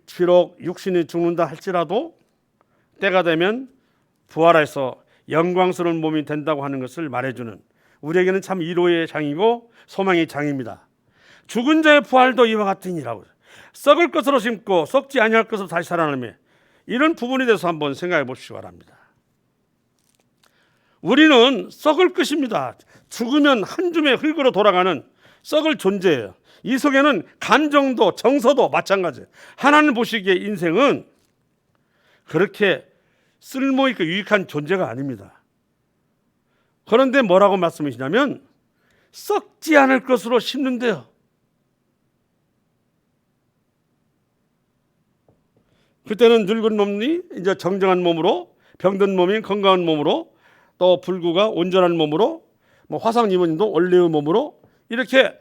비록 육신이 죽는다 할지라도 때가 되면 부활해서 영광스러운 몸이 된다고 하는 것을 말해주는, 우리에게는 참 위로의 장이고 소망의 장입니다. 죽은 자의 부활도 이와 같으니라고, 썩을 것으로 심고 썩지 아니할 것으로 다시 살아나며, 이런 부분에 대해서 한번 생각해 보시기 바랍니다. 우리는 썩을 것입니다. 죽으면 한 줌의 흙으로 돌아가는 썩을 존재예요. 이 속에는 감정도 정서도 마찬가지예요. 하나님 보시기에 인생은 그렇게 쓸모있고 유익한 존재가 아닙니다. 그런데 뭐라고 말씀하시냐면 썩지 않을 것으로 심는데요. 그때는 늙은 몸이 이제 정정한 몸으로, 병든 몸이 건강한 몸으로, 또 불구가 온전한 몸으로, 화상 입은도 원래의 몸으로 이렇게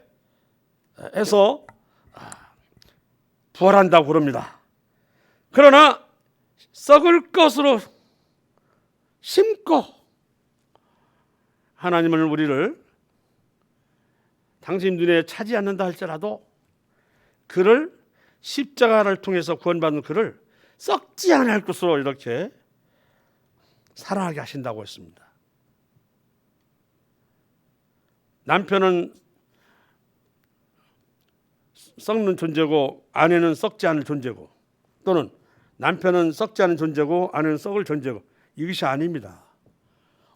해서 부활한다고 그럽니다. 그러나 썩을 것으로 심고, 하나님은 우리를 당신 눈에 차지 않는다 할지라도 그를 십자가를 통해서 구원받는 그를 썩지 않을 것으로 이렇게 사랑하게 하신다고 했습니다. 남편은 썩는 존재고 아내는 썩지 않을 존재고, 또는 남편은 썩지 않은 존재고 아내는 썩을 존재고, 이것이 아닙니다.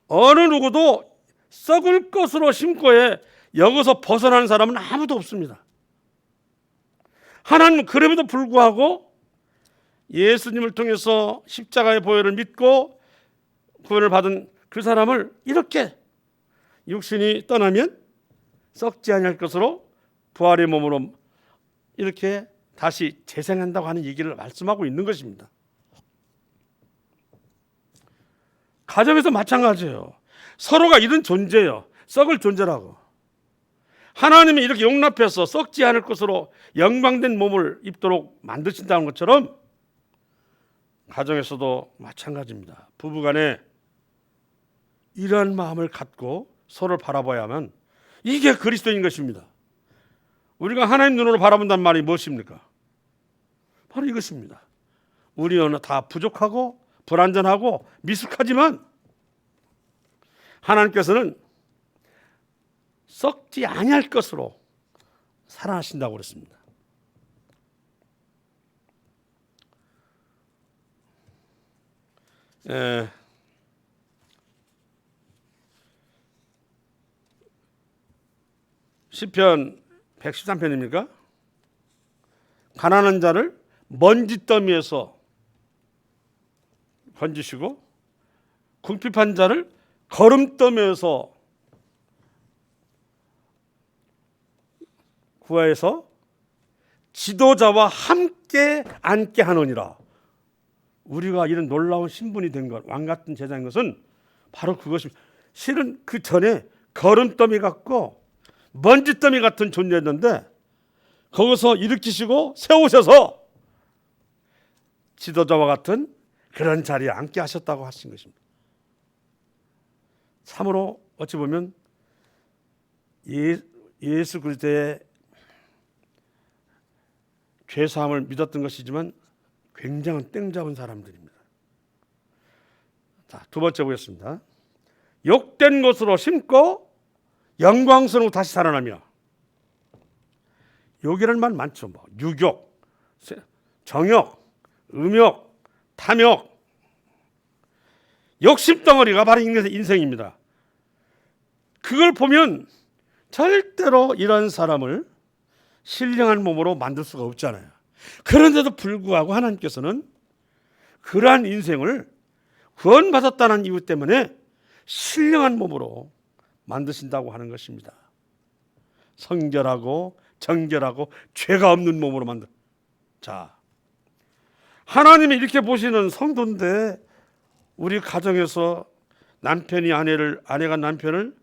어느 누구도 썩을 것으로 심고에 여기서 벗어나는 사람은 아무도 없습니다. 하나님은 그럼에도 불구하고 예수님을 통해서 십자가의 보혈을 믿고 구원을 받은 그 사람을 이렇게 육신이 떠나면 썩지 아니할 것으로 부활의 몸으로 이렇게 다시 재생한다고 하는 얘기를 말씀하고 있는 것입니다. 가정에서 마찬가지예요. 서로가 이런 존재예요. 썩을 존재라고. 하나님이 이렇게 용납해서 썩지 않을 것으로 영광된 몸을 입도록 만드신다는 것처럼 가정에서도 마찬가지입니다. 부부간에 이러한 마음을 갖고 서로를 바라봐야만 이게 그리스도인 것입니다. 우리가 하나님 눈으로 바라본다는 말이 무엇입니까? 바로 이것입니다. 우리는 다 부족하고 불완전하고 미숙하지만 하나님께서는 썩지 아니할 것으로 사랑하신다고 그랬습니다. 시편 113편입니까? 가난한 자를 먼지더미에서 건지시고 궁핍한 자를 거름더미에서 구하여서 지도자와 함께 앉게 하느니라. 우리가 이런 놀라운 신분이 된 것, 왕 같은 제자인 것은 바로 그것입니다. 실은 그 전에 거름더미 같고 먼지더미 같은 존재였는데 거기서 일으키시고 세우셔서 지도자와 같은 그런 자리에 앉게 하셨다고 하신 것입니다. 참으로 어찌 보면 예수 그리스도의 죄사함을 믿었던 것이지만 굉장한 땡 잡은 사람들입니다. 자, 두 번째 보겠습니다. 욕된 것으로 심고 영광스러워 다시 살아나며. 욕이라는 말 많죠. 유욕, 정욕, 음욕, 탐욕, 욕심 덩어리가 바로 인생입니다. 그걸 보면 절대로 이런 사람을 신령한 몸으로 만들 수가 없잖아요. 그런데도 불구하고 하나님께서는 그러한 인생을 구원받았다는 이유 때문에 신령한 몸으로 만드신다고 하는 것입니다. 성결하고 정결하고 죄가 없는 몸으로 만들. 자, 하나님이 이렇게 보시는 성도인데 우리 가정에서 남편이 아내를, 아내가 남편을,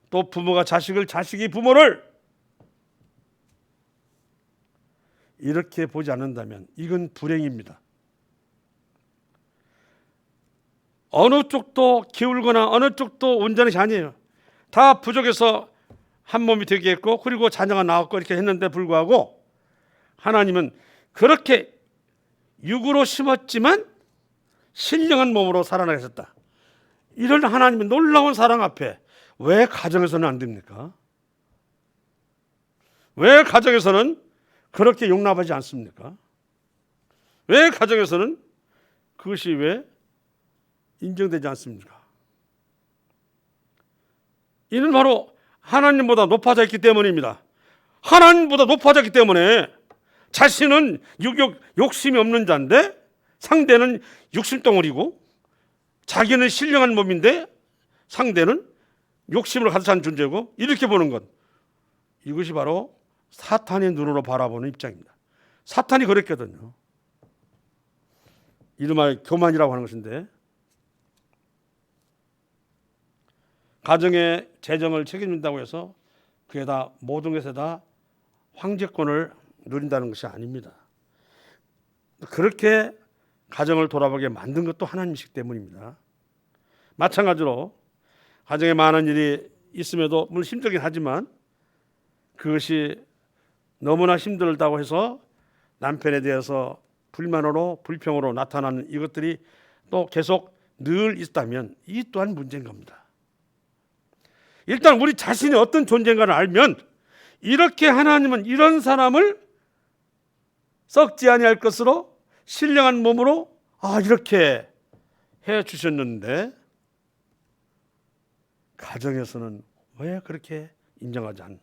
또 부모가 자식을, 자식이 부모를 이렇게 보지 않는다면 이건 불행입니다. 어느 쪽도 기울거나 어느 쪽도 온전히 아니에요. 다 부족해서 한 몸이 되겠고 그리고 자녀가 나왔고 이렇게 했는데 불구하고 하나님은 그렇게 육으로 심었지만 신령한 몸으로 살아나게 하셨다. 이런 하나님의 놀라운 사랑 앞에 왜 가정에서는 안 됩니까? 왜 가정에서는 그렇게 용납하지 않습니까? 왜 가정에서는 그것이 왜 인정되지 않습니까? 이는 바로 하나님보다 높아져 있기 때문입니다. 하나님보다 높아졌기 때문에 자신은 욕심이 없는 자인데 상대는 욕심덩어리고 자기는 신령한 몸인데 상대는 욕심으로 가득 찬 존재고 이렇게 보는 것. 이것이 바로 사탄의 눈으로 바라보는 입장입니다. 사탄이 그랬거든요. 이름하여 교만이라고 하는 것인데 가정의 재정을 책임진다고 해서 그게 다 모든 것에 다 황제권을 누린다는 것이 아닙니다. 그렇게 가정을 돌아보게 만든 것도 하나님이시기 때문입니다. 마찬가지로 가정에 많은 일이 있음에도 물론 힘들긴 하지만 그것이 너무나 힘들다고 해서 남편에 대해서 불만으로 불평으로 나타나는 이것들이 또 계속 늘 있다면 이 또한 문제인 겁니다. 일단 우리 자신이 어떤 존재인가를 알면 이렇게 하나님은 이런 사람을 썩지 아니할 것으로 신령한 몸으로 이렇게 해 주셨는데 가정에서는 왜 그렇게 인정하지 않나?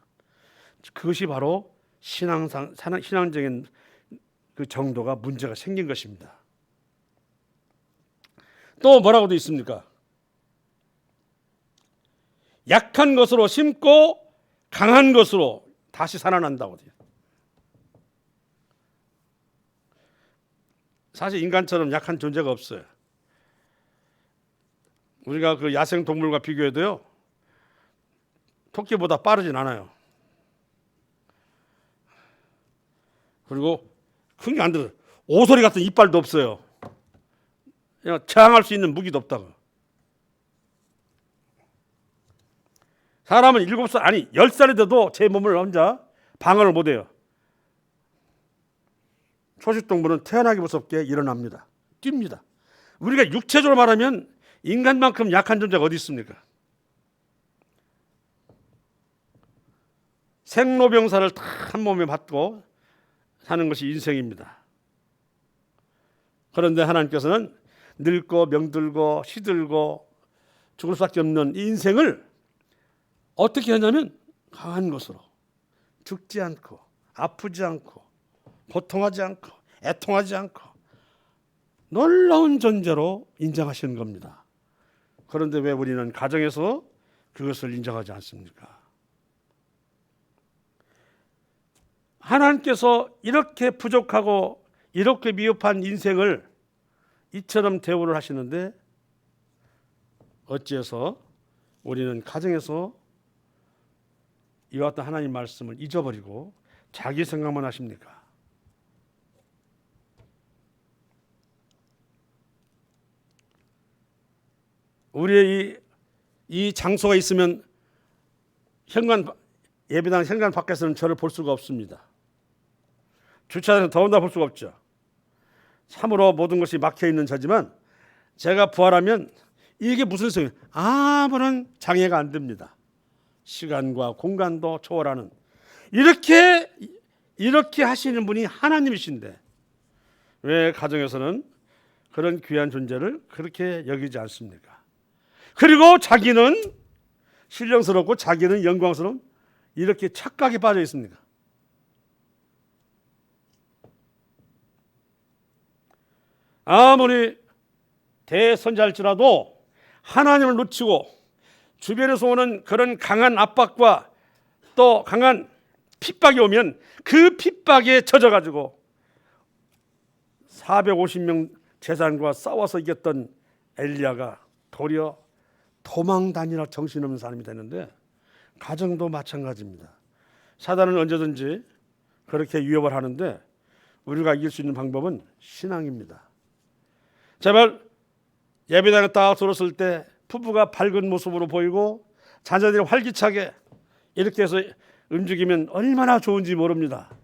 그것이 바로 신앙적인 그 정도가 문제가 생긴 것입니다. 또 뭐라고 되어 있습니까? 약한 것으로 심고 강한 것으로 다시 살아난다고 돼요. 사실 인간처럼 약한 존재가 없어요. 우리가 그 야생 동물과 비교해도요, 토끼보다 빠르진 않아요. 그리고 큰 게 안 들어요. 오소리 같은 이빨도 없어요. 그냥 저항할 수 있는 무기도 없다고. 사람은 7살, 아니 10살이 돼도 제 몸을 혼자 방어를 못해요. 초식동물은 태어나기 무섭게 일어납니다. 뜁니다. 우리가 육체적으로 말하면 인간만큼 약한 존재가 어디 있습니까? 생로병사를 다 한 몸에 받고 사는 것이 인생입니다. 그런데 하나님께서는 늙고 병들고 시들고 죽을 수밖에 없는 이 인생을 어떻게 하냐면 강한 것으로, 죽지 않고 아프지 않고 고통하지 않고 애통하지 않고 놀라운 존재로 인정하시는 겁니다. 그런데 왜 우리는 가정에서 그것을 인정하지 않습니까? 하나님께서 이렇게 부족하고 이렇게 미흡한 인생을 이처럼 대우를 하시는데 어찌해서 우리는 가정에서 이와 같은 하나님 말씀을 잊어버리고 자기 생각만 하십니까? 우리의 이 장소가 있으면 예배당 현관 밖에서는 저를 볼 수가 없습니다. 주차장에서 더군다나 볼 수가 없죠. 참으로 모든 것이 막혀있는 저지만 제가 부활하면 이게 무슨 소리예요? 아무런 장애가 안 됩니다. 시간과 공간도 초월하는 이렇게 하시는 분이 하나님이신데 왜 가정에서는 그런 귀한 존재를 그렇게 여기지 않습니까? 그리고 자기는 신령스럽고 자기는 영광스러운 이렇게 착각에 빠져 있습니까? 아무리 대선자일지라도 하나님을 놓치고 주변에서 오는 그런 강한 압박과 또 강한 핍박이 오면 그 핍박에 젖어가지고 450명 재산과 싸워서 이겼던 엘리야가 도리어 도망다니라 정신없는 사람이 되는데 가정도 마찬가지입니다. 사단은 언제든지 그렇게 위협을 하는데 우리가 이길 수 있는 방법은 신앙입니다. 제발 예배당에 딱 들어섰을 때 부부가 밝은 모습으로 보이고 자녀들이 활기차게 이렇게 해서 움직이면 얼마나 좋은지 모릅니다.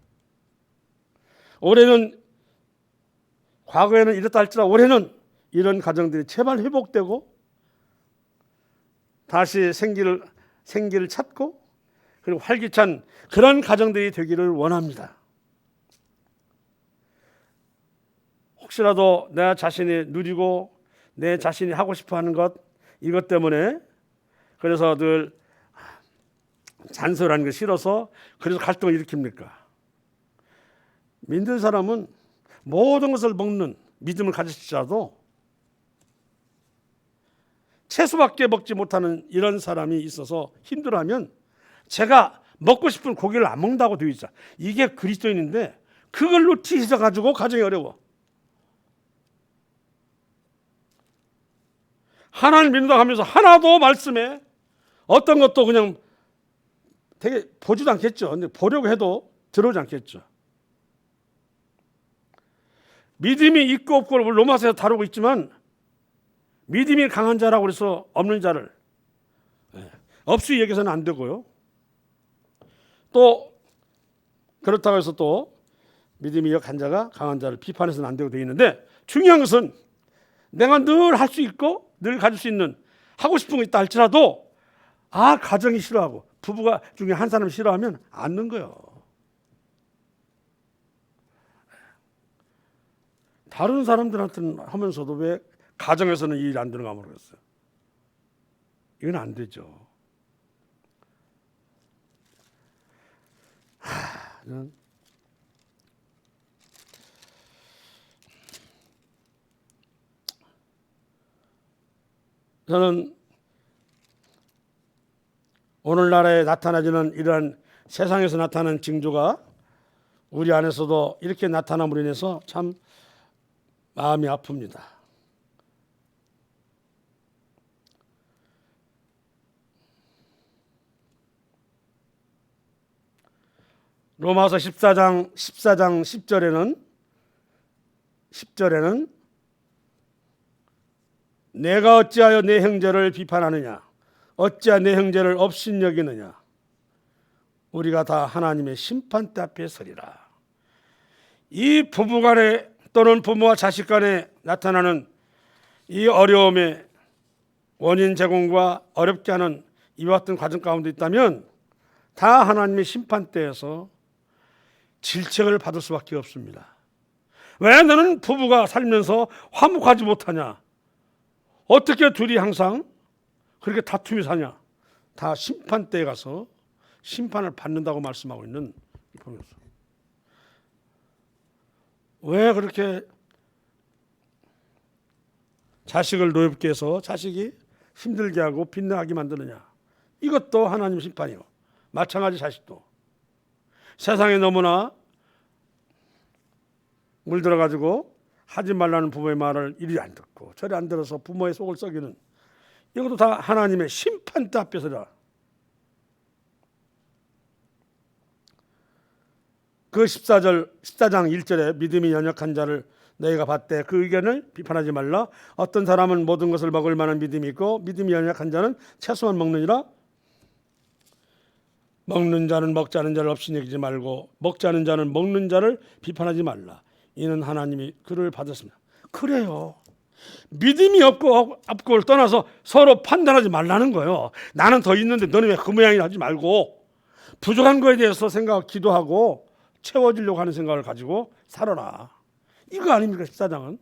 과거에는 이랬다 할지라도 올해는 이런 가정들이 제발 회복되고 다시 생기를 찾고 그리고 활기찬 그런 가정들이 되기를 원합니다. 혹시라도 내 자신이 누리고 내 자신이 하고 싶어하는 것 이것 때문에 그래서 늘 잔소리하는 거 싫어서 그래서 갈등을 일으킵니까? 믿는 사람은 모든 것을 먹는 믿음을 가질지라도 채소밖에 먹지 못하는 이런 사람이 있어서 힘들어하면 제가 먹고 싶은 고기를 안 먹는다고 되어 있어. 이게 그리스도인인데 그걸 놓치셔 가지고 가정이 어려워. 하나님 믿는다고 하면서 하나도 말씀에 어떤 것도 그냥 되게 보지도 않겠죠. 근데 보려고 해도 들어오지 않겠죠. 믿음이 있고 없고를 로마서에서 다루고 있지만 믿음이 강한 자라고 해서 없는 자를 없이 얘기해서는 안 되고요. 또 그렇다고 해서 또 믿음이 약한 자가 강한 자를 비판해서는 안 되고 되어 있는데 중요한 것은 내가 늘 할 수 있고 늘 가질 수 있는 하고 싶은 거 있다 할지라도 가정이 싫어하고 부부가 중에 한 사람이 싫어하면 안 넣는 거예요. 다른 사람들한테는 하면서도 왜 가정에서는 이 일이 안 되는가 모르겠어요. 이건 안 되죠. 저는 오늘날에 나타나지는 이러한 세상에서 나타나는 징조가 우리 안에서도 이렇게 나타남으로 인해서 참 마음이 아픕니다. 로마서 14장 10절에는 내가 어찌하여 내 형제를 비판하느냐, 어찌하여 내 형제를 업신여기느냐, 우리가 다 하나님의 심판대 앞에 서리라. 이 부부간에 또는 부모와 자식 간에 나타나는 이 어려움의 원인 제공과 어렵게 하는 이와 같은 과정 가운데 있다면 다 하나님의 심판대에서 질책을 받을 수밖에 없습니다. 왜 너는 부부가 살면서 화목하지 못하냐? 어떻게 둘이 항상 그렇게 다툼이 사냐? 다 심판대에 가서 심판을 받는다고 말씀하고 있는 본문이었어요. 왜 그렇게 자식을 노엽게 해서 자식이 힘들게 하고 빚나게 만드느냐? 이것도 하나님 심판이요. 마찬가지 자식도 세상에 너무나 물들어가지고 하지 말라는 부모의 말을 이리 안 듣고 저리 안 들어서 부모의 속을 썩이는, 이것도 다 하나님의 심판대 앞에서라. 그 14장 1절에 믿음이 연약한 자를 너희가 봤대. 그 의견을 비판하지 말라. 어떤 사람은 모든 것을 먹을 만한 믿음이 있고 믿음이 연약한 자는 채소만 먹느니라. 먹는 자는 먹지 않은 자를 없이 여기지 말고 먹지 않은 자는 먹는 자를 비판하지 말라. 이는 하나님이 그를 받았습니다. 그래요. 믿음이 없고를 떠나서 서로 판단하지 말라는 거예요. 나는 더 있는데 너는 왜 그 모양이라 하지 말고 부족한 거에 대해서 기도하고 채워지려고 하는 생각을 가지고 살아라. 이거 아닙니까? 14장은.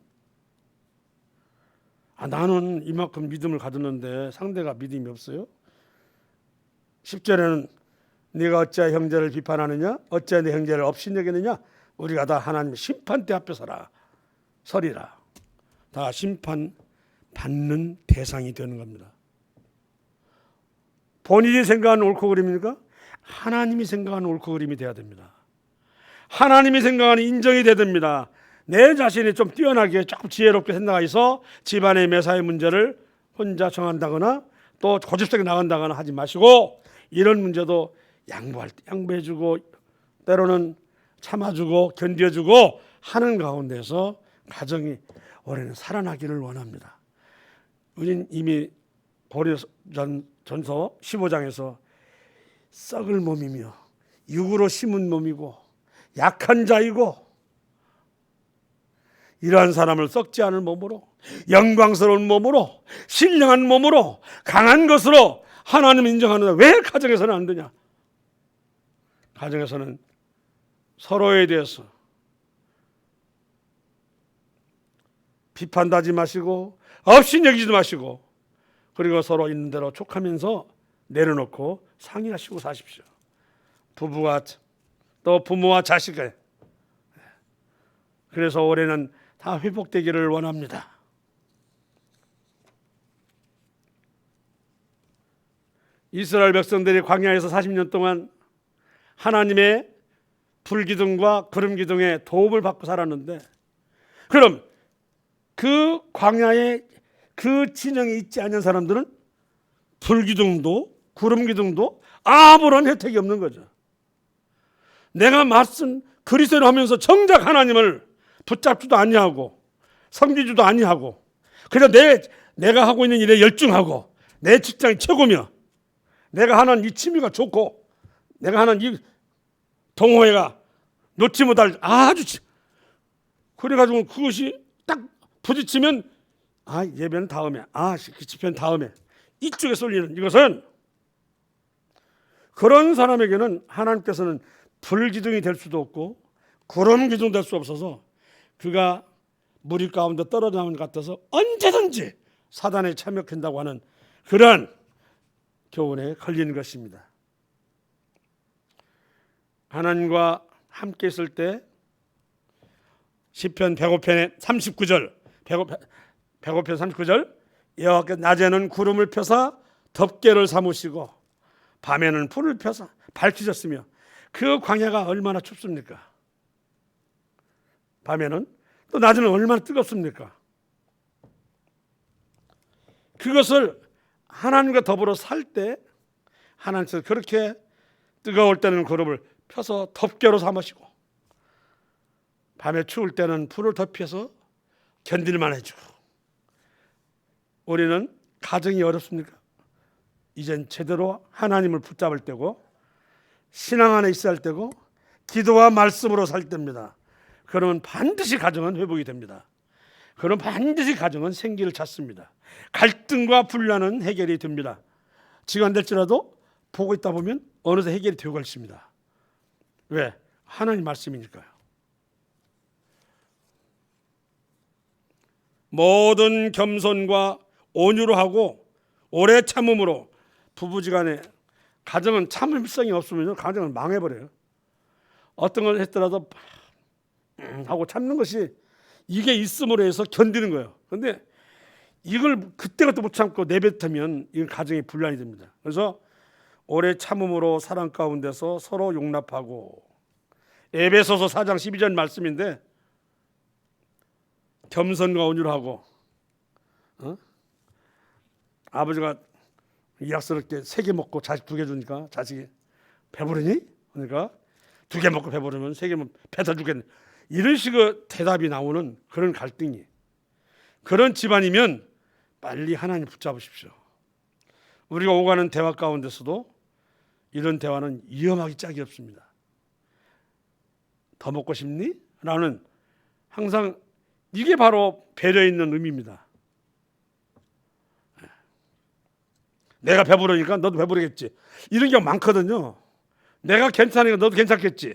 나는 이만큼 믿음을 가졌는데 상대가 믿음이 없어요? 10절에는 네가 어찌하여 형제를 비판하느냐? 어찌하여 내 형제를 업신여기느냐? 우리가 다 하나님 심판대 앞에 서리라. 다 심판받는 대상이 되는 겁니다. 본인이 생각하는 옳고 그름입니까? 하나님이 생각하는 옳고 그름이 돼야 됩니다. 하나님이 생각하는 인정이 돼야 됩니다. 내 자신이 좀 뛰어나게 조금 지혜롭게 생각해서 집안의 매사의 문제를 혼자 정한다거나 또 고집스럽게 나간다거나 하지 마시고, 이런 문제도 양보할 때 양보해주고 때로는 참아주고 견뎌주고 하는 가운데서 가정이 올해는 살아나기를 원합니다. 우린 이미 고린도전서 15장에서 썩을 몸이며 육으로 심은 몸이고 약한 자이고, 이러한 사람을 썩지 않을 몸으로 영광스러운 몸으로 신령한 몸으로 강한 것으로 하나님 인정하는데 왜 가정에서는 안 되냐? 가정에서는 서로에 대해서 비판도 하지 마시고 업신여기지도 마시고, 그리고 서로 있는 대로 족하면서 내려놓고 상의하시고 사십시오. 부부가 또 부모와 자식을. 그래서 올해는 다 회복되기를 원합니다. 이스라엘 백성들이 광야에서 40년 동안 하나님의 불기둥과 구름기둥의 도움을 받고 살았는데, 그럼 그 광야에 그 진영에 있지 않은 사람들은 불기둥도 구름기둥도 아무런 혜택이 없는 거죠. 내가 말씀 그리스도로 하면서 정작 하나님을 붙잡지도 아니하고 섬기지도 아니하고, 그래서 내가 하고 있는 일에 열중하고 내 직장이 최고며 내가 하는 이 취미가 좋고 내가 하는 이 동호회가 놓지 못할 아주, 그래가지고 그것이 딱 부딪히면 예배는 다음에, 집회는 다음에, 이쪽에 쏠리는, 이것은 그런 사람에게는 하나님께서는 불기둥이 될 수도 없고 구름기둥 될 수 없어서 그가 무리 가운데 떨어져 나온 것 같아서 언제든지 사단에 참여한다고 하는 그런 교훈에 걸리는 것입니다. 하나님과 함께 있을 때 시편 105편의 39절, 105편 39절, 여호와께서 낮에는 구름을 펴사 덮개를 삼으시고 밤에는 불을 펴서 밝히셨으며 그 광야가 얼마나 춥습니까? 밤에는 또 낮에는 얼마나 뜨겁습니까? 그것을 하나님과 더불어 살 때 하나님께서 그렇게 뜨거울 때는 그룹을 펴서 덮개로 삼으시고 밤에 추울 때는 불을 덮여서 견딜만 해주고 우리는 가정이 어렵습니까? 이젠 제대로 하나님을 붙잡을 때고 신앙 안에 있어야 할 때고 기도와 말씀으로 살 때입니다. 그러면 반드시 가정은 회복이 됩니다. 그럼 반드시 가정은 생기를 찾습니다. 갈등과 분란은 해결이 됩니다. 시간 될지라도 보고 있다 보면 어느새 해결이 되고 있습니다. 왜? 하나님 말씀이니까요. 모든 겸손과 온유로 하고 오래 참음으로 부부지간에 가정은 참을성이 없으면 가정은 망해버려요. 어떤 걸 했더라도 하고 참는 것이 이게 있음으로 해서 견디는 거예요. 그런데 이걸 그때그때 못 참고 내뱉으면 이건 가정의 분란이 됩니다. 그래서 오래 참음으로 사랑 가운데서 서로 용납하고 에베소서 4장 12절 말씀인데 겸손과 온유로 하고 아버지가 이악스럽게 3개 먹고 자식 2개 주니까 자식이 배부르니? 그러니까 2개 먹고 배부르면 3개면 배다 주겠네. 이런 식의 대답이 나오는 그런 갈등이 그런 집안이면 빨리 하나님 붙잡으십시오. 우리가 오가는 대화 가운데서도 이런 대화는 위험하기 짝이 없습니다. 더 먹고 싶니? 라는 항상 이게 바로 배려 있는 의미입니다. 내가 배부르니까 너도 배부르겠지. 이런 경우 많거든요. 내가 괜찮으니까 너도 괜찮겠지.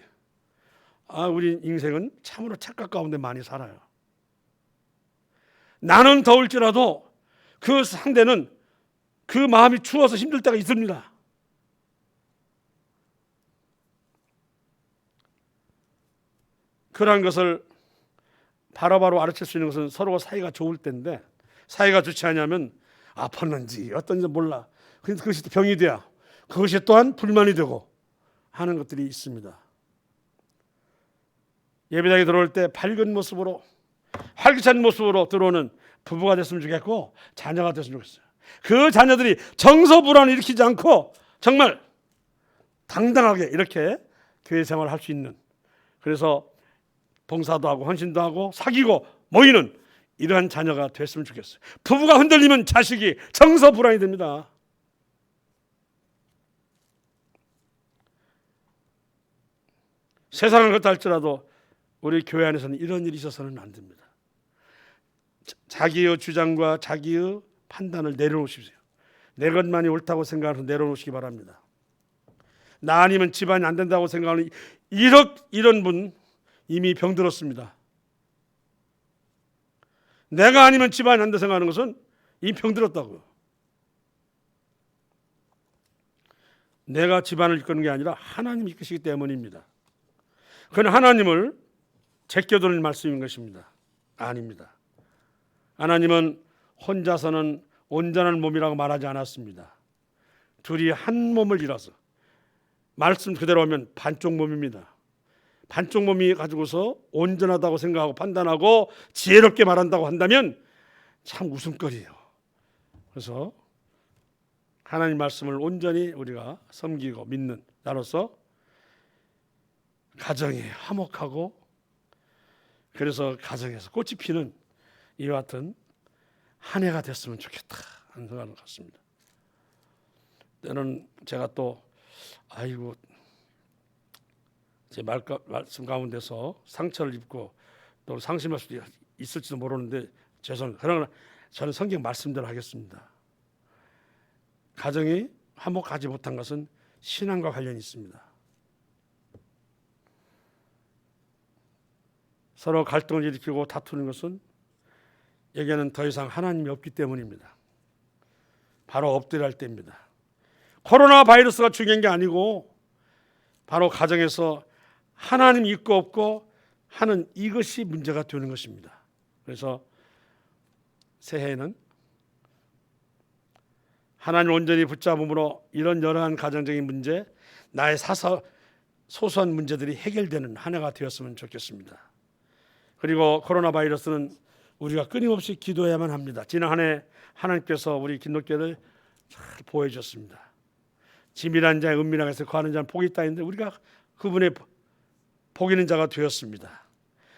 우리 인생은 참으로 착각 가운데 많이 살아요. 나는 더울지라도 그 상대는 그 마음이 추워서 힘들 때가 있습니다. 그러한 것을 바로바로 알아챌 수 있는 것은 서로가 사이가 좋을 때인데 사이가 좋지 않으면 아팠는지 어떤지 몰라. 그것이 또 병이 돼야 그것이 또한 불만이 되고 하는 것들이 있습니다. 예배당에 들어올 때 밝은 모습으로 활기찬 모습으로 들어오는 부부가 됐으면 좋겠고 자녀가 됐으면 좋겠어요. 그 자녀들이 정서불안을 일으키지 않고 정말 당당하게 이렇게 교회 생활을 할 수 있는, 그래서 봉사도 하고 헌신도 하고 사귀고 모이는 이러한 자녀가 됐으면 좋겠어요. 부부가 흔들리면 자식이 정서불안이 됩니다. 세상을 그렇다 할지라도 우리 교회 안에서는 이런 일이 있어서는 안 됩니다. 자기의 주장과 자기의 판단을 내려놓으십시오. 내 것만이 옳다고 생각해서 내려놓으시기 바랍니다. 나 아니면 집안이 안 된다고 생각하는 이런 분 이미 병들었습니다. 내가 아니면 집안이 안 된다고 생각하는 것은 이미 병들었다고요. 내가 집안을 이끄는 게 아니라 하나님이 이끄시기 때문입니다. 그건 하나님을 제껴두는 말씀인 것입니다. 아닙니다. 하나님은 혼자서는 온전한 몸이라고 말하지 않았습니다. 둘이 한 몸을 이뤄서, 말씀 그대로 하면 반쪽 몸입니다. 반쪽 몸이 가지고서 온전하다고 생각하고 판단하고 지혜롭게 말한다고 한다면 참 웃음거리예요. 그래서 하나님 말씀을 온전히 우리가 섬기고 믿는 나로서 가정이 화목하고, 그래서 가정에서 꽃이 피는 이와 같은 한 해가 됐으면 좋겠다 하는 생각을 갖습니다. 때는 제가 또 제 말씀 가운데서 상처를 입고 또 상심할 수도 있을지도 모르는데 죄송합니다. 그러나 저는 성경 말씀대로 하겠습니다. 가정이 화목하지 못한 것은 신앙과 관련이 있습니다. 서로 갈등을 일으키고 다투는 것은 여기에는 더 이상 하나님이 없기 때문입니다. 바로 엎드려 할 때입니다. 코로나 바이러스가 중요한 게 아니고 바로 가정에서 하나님 있고 없고 하는 이것이 문제가 되는 것입니다. 그래서 새해에는 하나님 온전히 붙잡음으로 이런 여러한 가정적인 문제, 나의 소소한 문제들이 해결되는 한 해가 되었으면 좋겠습니다. 그리고 코로나 바이러스는 우리가 끊임없이 기도해야만 합니다. 지난 한 해 하나님께서 우리 기독교를 잘 보여주셨습니다. 지밀한 자의 은밀한 곳에서 거하는 자는 복이 있다 했는데 우리가 그분의 복 있는 자가 되었습니다.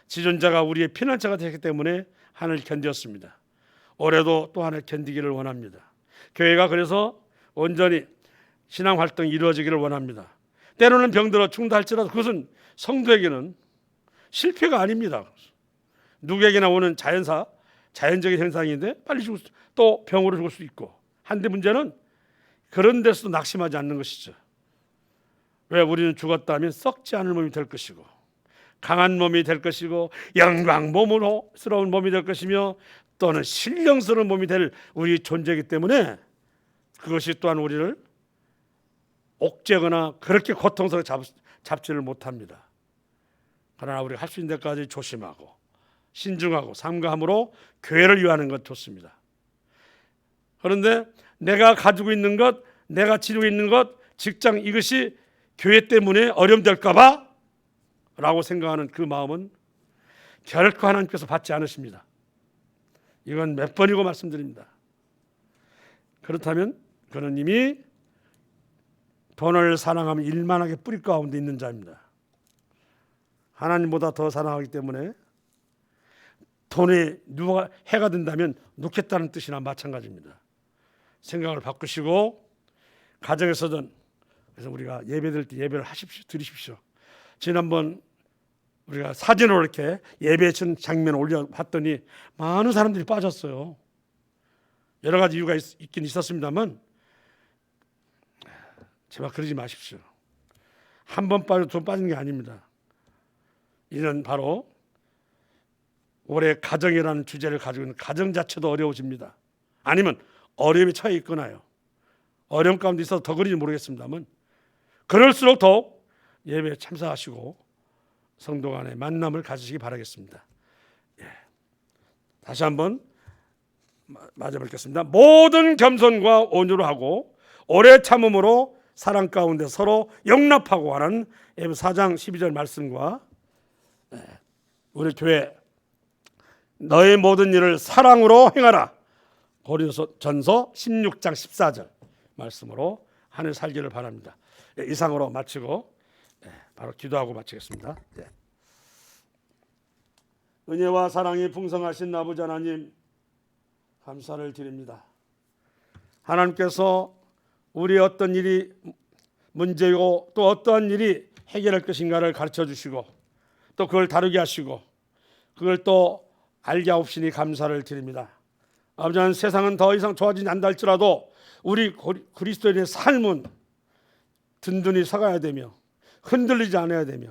지존자가 우리의 피난처가 되었기 때문에 한 해를 견뎠습니다. 올해도 또 한 해 견디기를 원합니다. 교회가 그래서 온전히 신앙활동이 이루어지기를 원합니다. 때로는 병들어 죽는다 할지라도 그것은 성도에게는 실패가 아닙니다. 누구에게나 오는 자연적인 현상인데 빨리 죽을 수, 또 병으로 죽을 수 있고, 한데 문제는 그런 데서도 낙심하지 않는 것이죠. 왜 우리는 죽었다면 썩지 않을 몸이 될 것이고 강한 몸이 될 것이고 영광 몸으로스러운 몸이 될 것이며 또는 신령스러운 몸이 될 우리 존재이기 때문에 그것이 또한 우리를 옥죄거나 그렇게 고통스럽게 잡지를 못합니다. 그러나 우리가 할 수 있는 데까지 조심하고 신중하고 삼가함으로 교회를 위하는 것 좋습니다. 그런데 내가 가지고 있는 것, 내가 지니고 있는 것, 직장 이것이 교회 때문에 어려움될까 봐 라고 생각하는 그 마음은 결코 하나님께서 받지 않으십니다. 이건 몇 번이고 말씀드립니다. 그렇다면 그는 이미 돈을 사랑하면 일만하게 뿌리 가운데 있는 자입니다. 하나님보다 더 사랑하기 때문에 돈에 누가 해가 된다면 놓겠다는 뜻이나 마찬가지입니다. 생각을 바꾸시고 가정에서든 그래서 우리가 예배드릴 때 예배를 드리십시오. 지난번 우리가 사진으로 이렇게 예배 장면을 올려봤더니 많은 사람들이 빠졌어요. 여러 가지 이유가 있긴 있었습니다만 제발 그러지 마십시오. 한 번 빠져 두 번 빠지는 게 아닙니다. 이는 바로 올해 가정이라는 주제를 가지고 있는 가정 자체도 어려워집니다. 아니면 어려움이 처해 있거나요. 어려움 가운데 있어서 더 그런지 모르겠습니다만 그럴수록 더욱 예배에 참석하시고 성도 간의 만남을 가지시기 바라겠습니다. 예. 다시 한번 마저 뵙겠습니다. 모든 겸손과 온유로 하고 오래 참음으로 사랑 가운데 서로 용납하고 하는 에베소 4장 12절 말씀과 우리 교회 너의 모든 일을 사랑으로 행하라 고린도전서 16장 14절 말씀으로 한 해 살기를 바랍니다. 이상으로 마치고 바로 기도하고 마치겠습니다. 은혜와 사랑이 풍성하신 아버지 하나님 감사를 드립니다. 하나님께서 우리 어떤 일이 문제이고 또 어떠한 일이 해결할 것인가를 가르쳐 주시고 또 그걸 다루게 하시고 그걸 또 알게 하옵시니 감사를 드립니다. 아버지 하나님 세상은 더 이상 좋아지지 않다 할지라도 우리 그리스도인의 삶은 든든히 서가야 되며 흔들리지 않아야 되며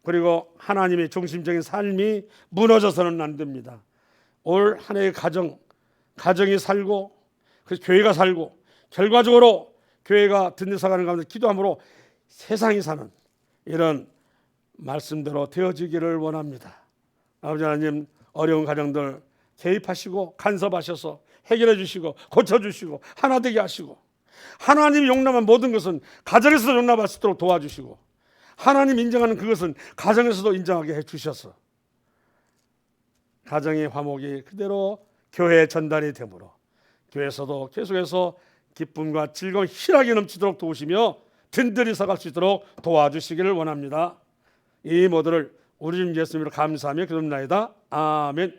그리고 하나님의 중심적인 삶이 무너져서는 안 됩니다. 올 한 해의 가정이 살고 그래서 교회가 살고 결과적으로 교회가 든든히 서가는 가운데 기도함으로 세상이 사는 이런 말씀대로 되어지기를 원합니다. 아버지 하나님 어려운 가정들 개입하시고 간섭하셔서 해결해 주시고 고쳐주시고 하나 되게 하시고 하나님이 용납한 모든 것은 가정에서도 용납할 수 있도록 도와주시고 하나님 인정하는 그것은 가정에서도 인정하게 해주셔서 가정의 화목이 그대로 교회에 전달이 되므로 교회에서도 계속해서 기쁨과 즐거움 희락이 넘치도록 도우시며 든든히 서갈 수 있도록 도와주시기를 원합니다. 이 모두를 우리 주님 예수님으로 감사하며 기도합니다. 아멘.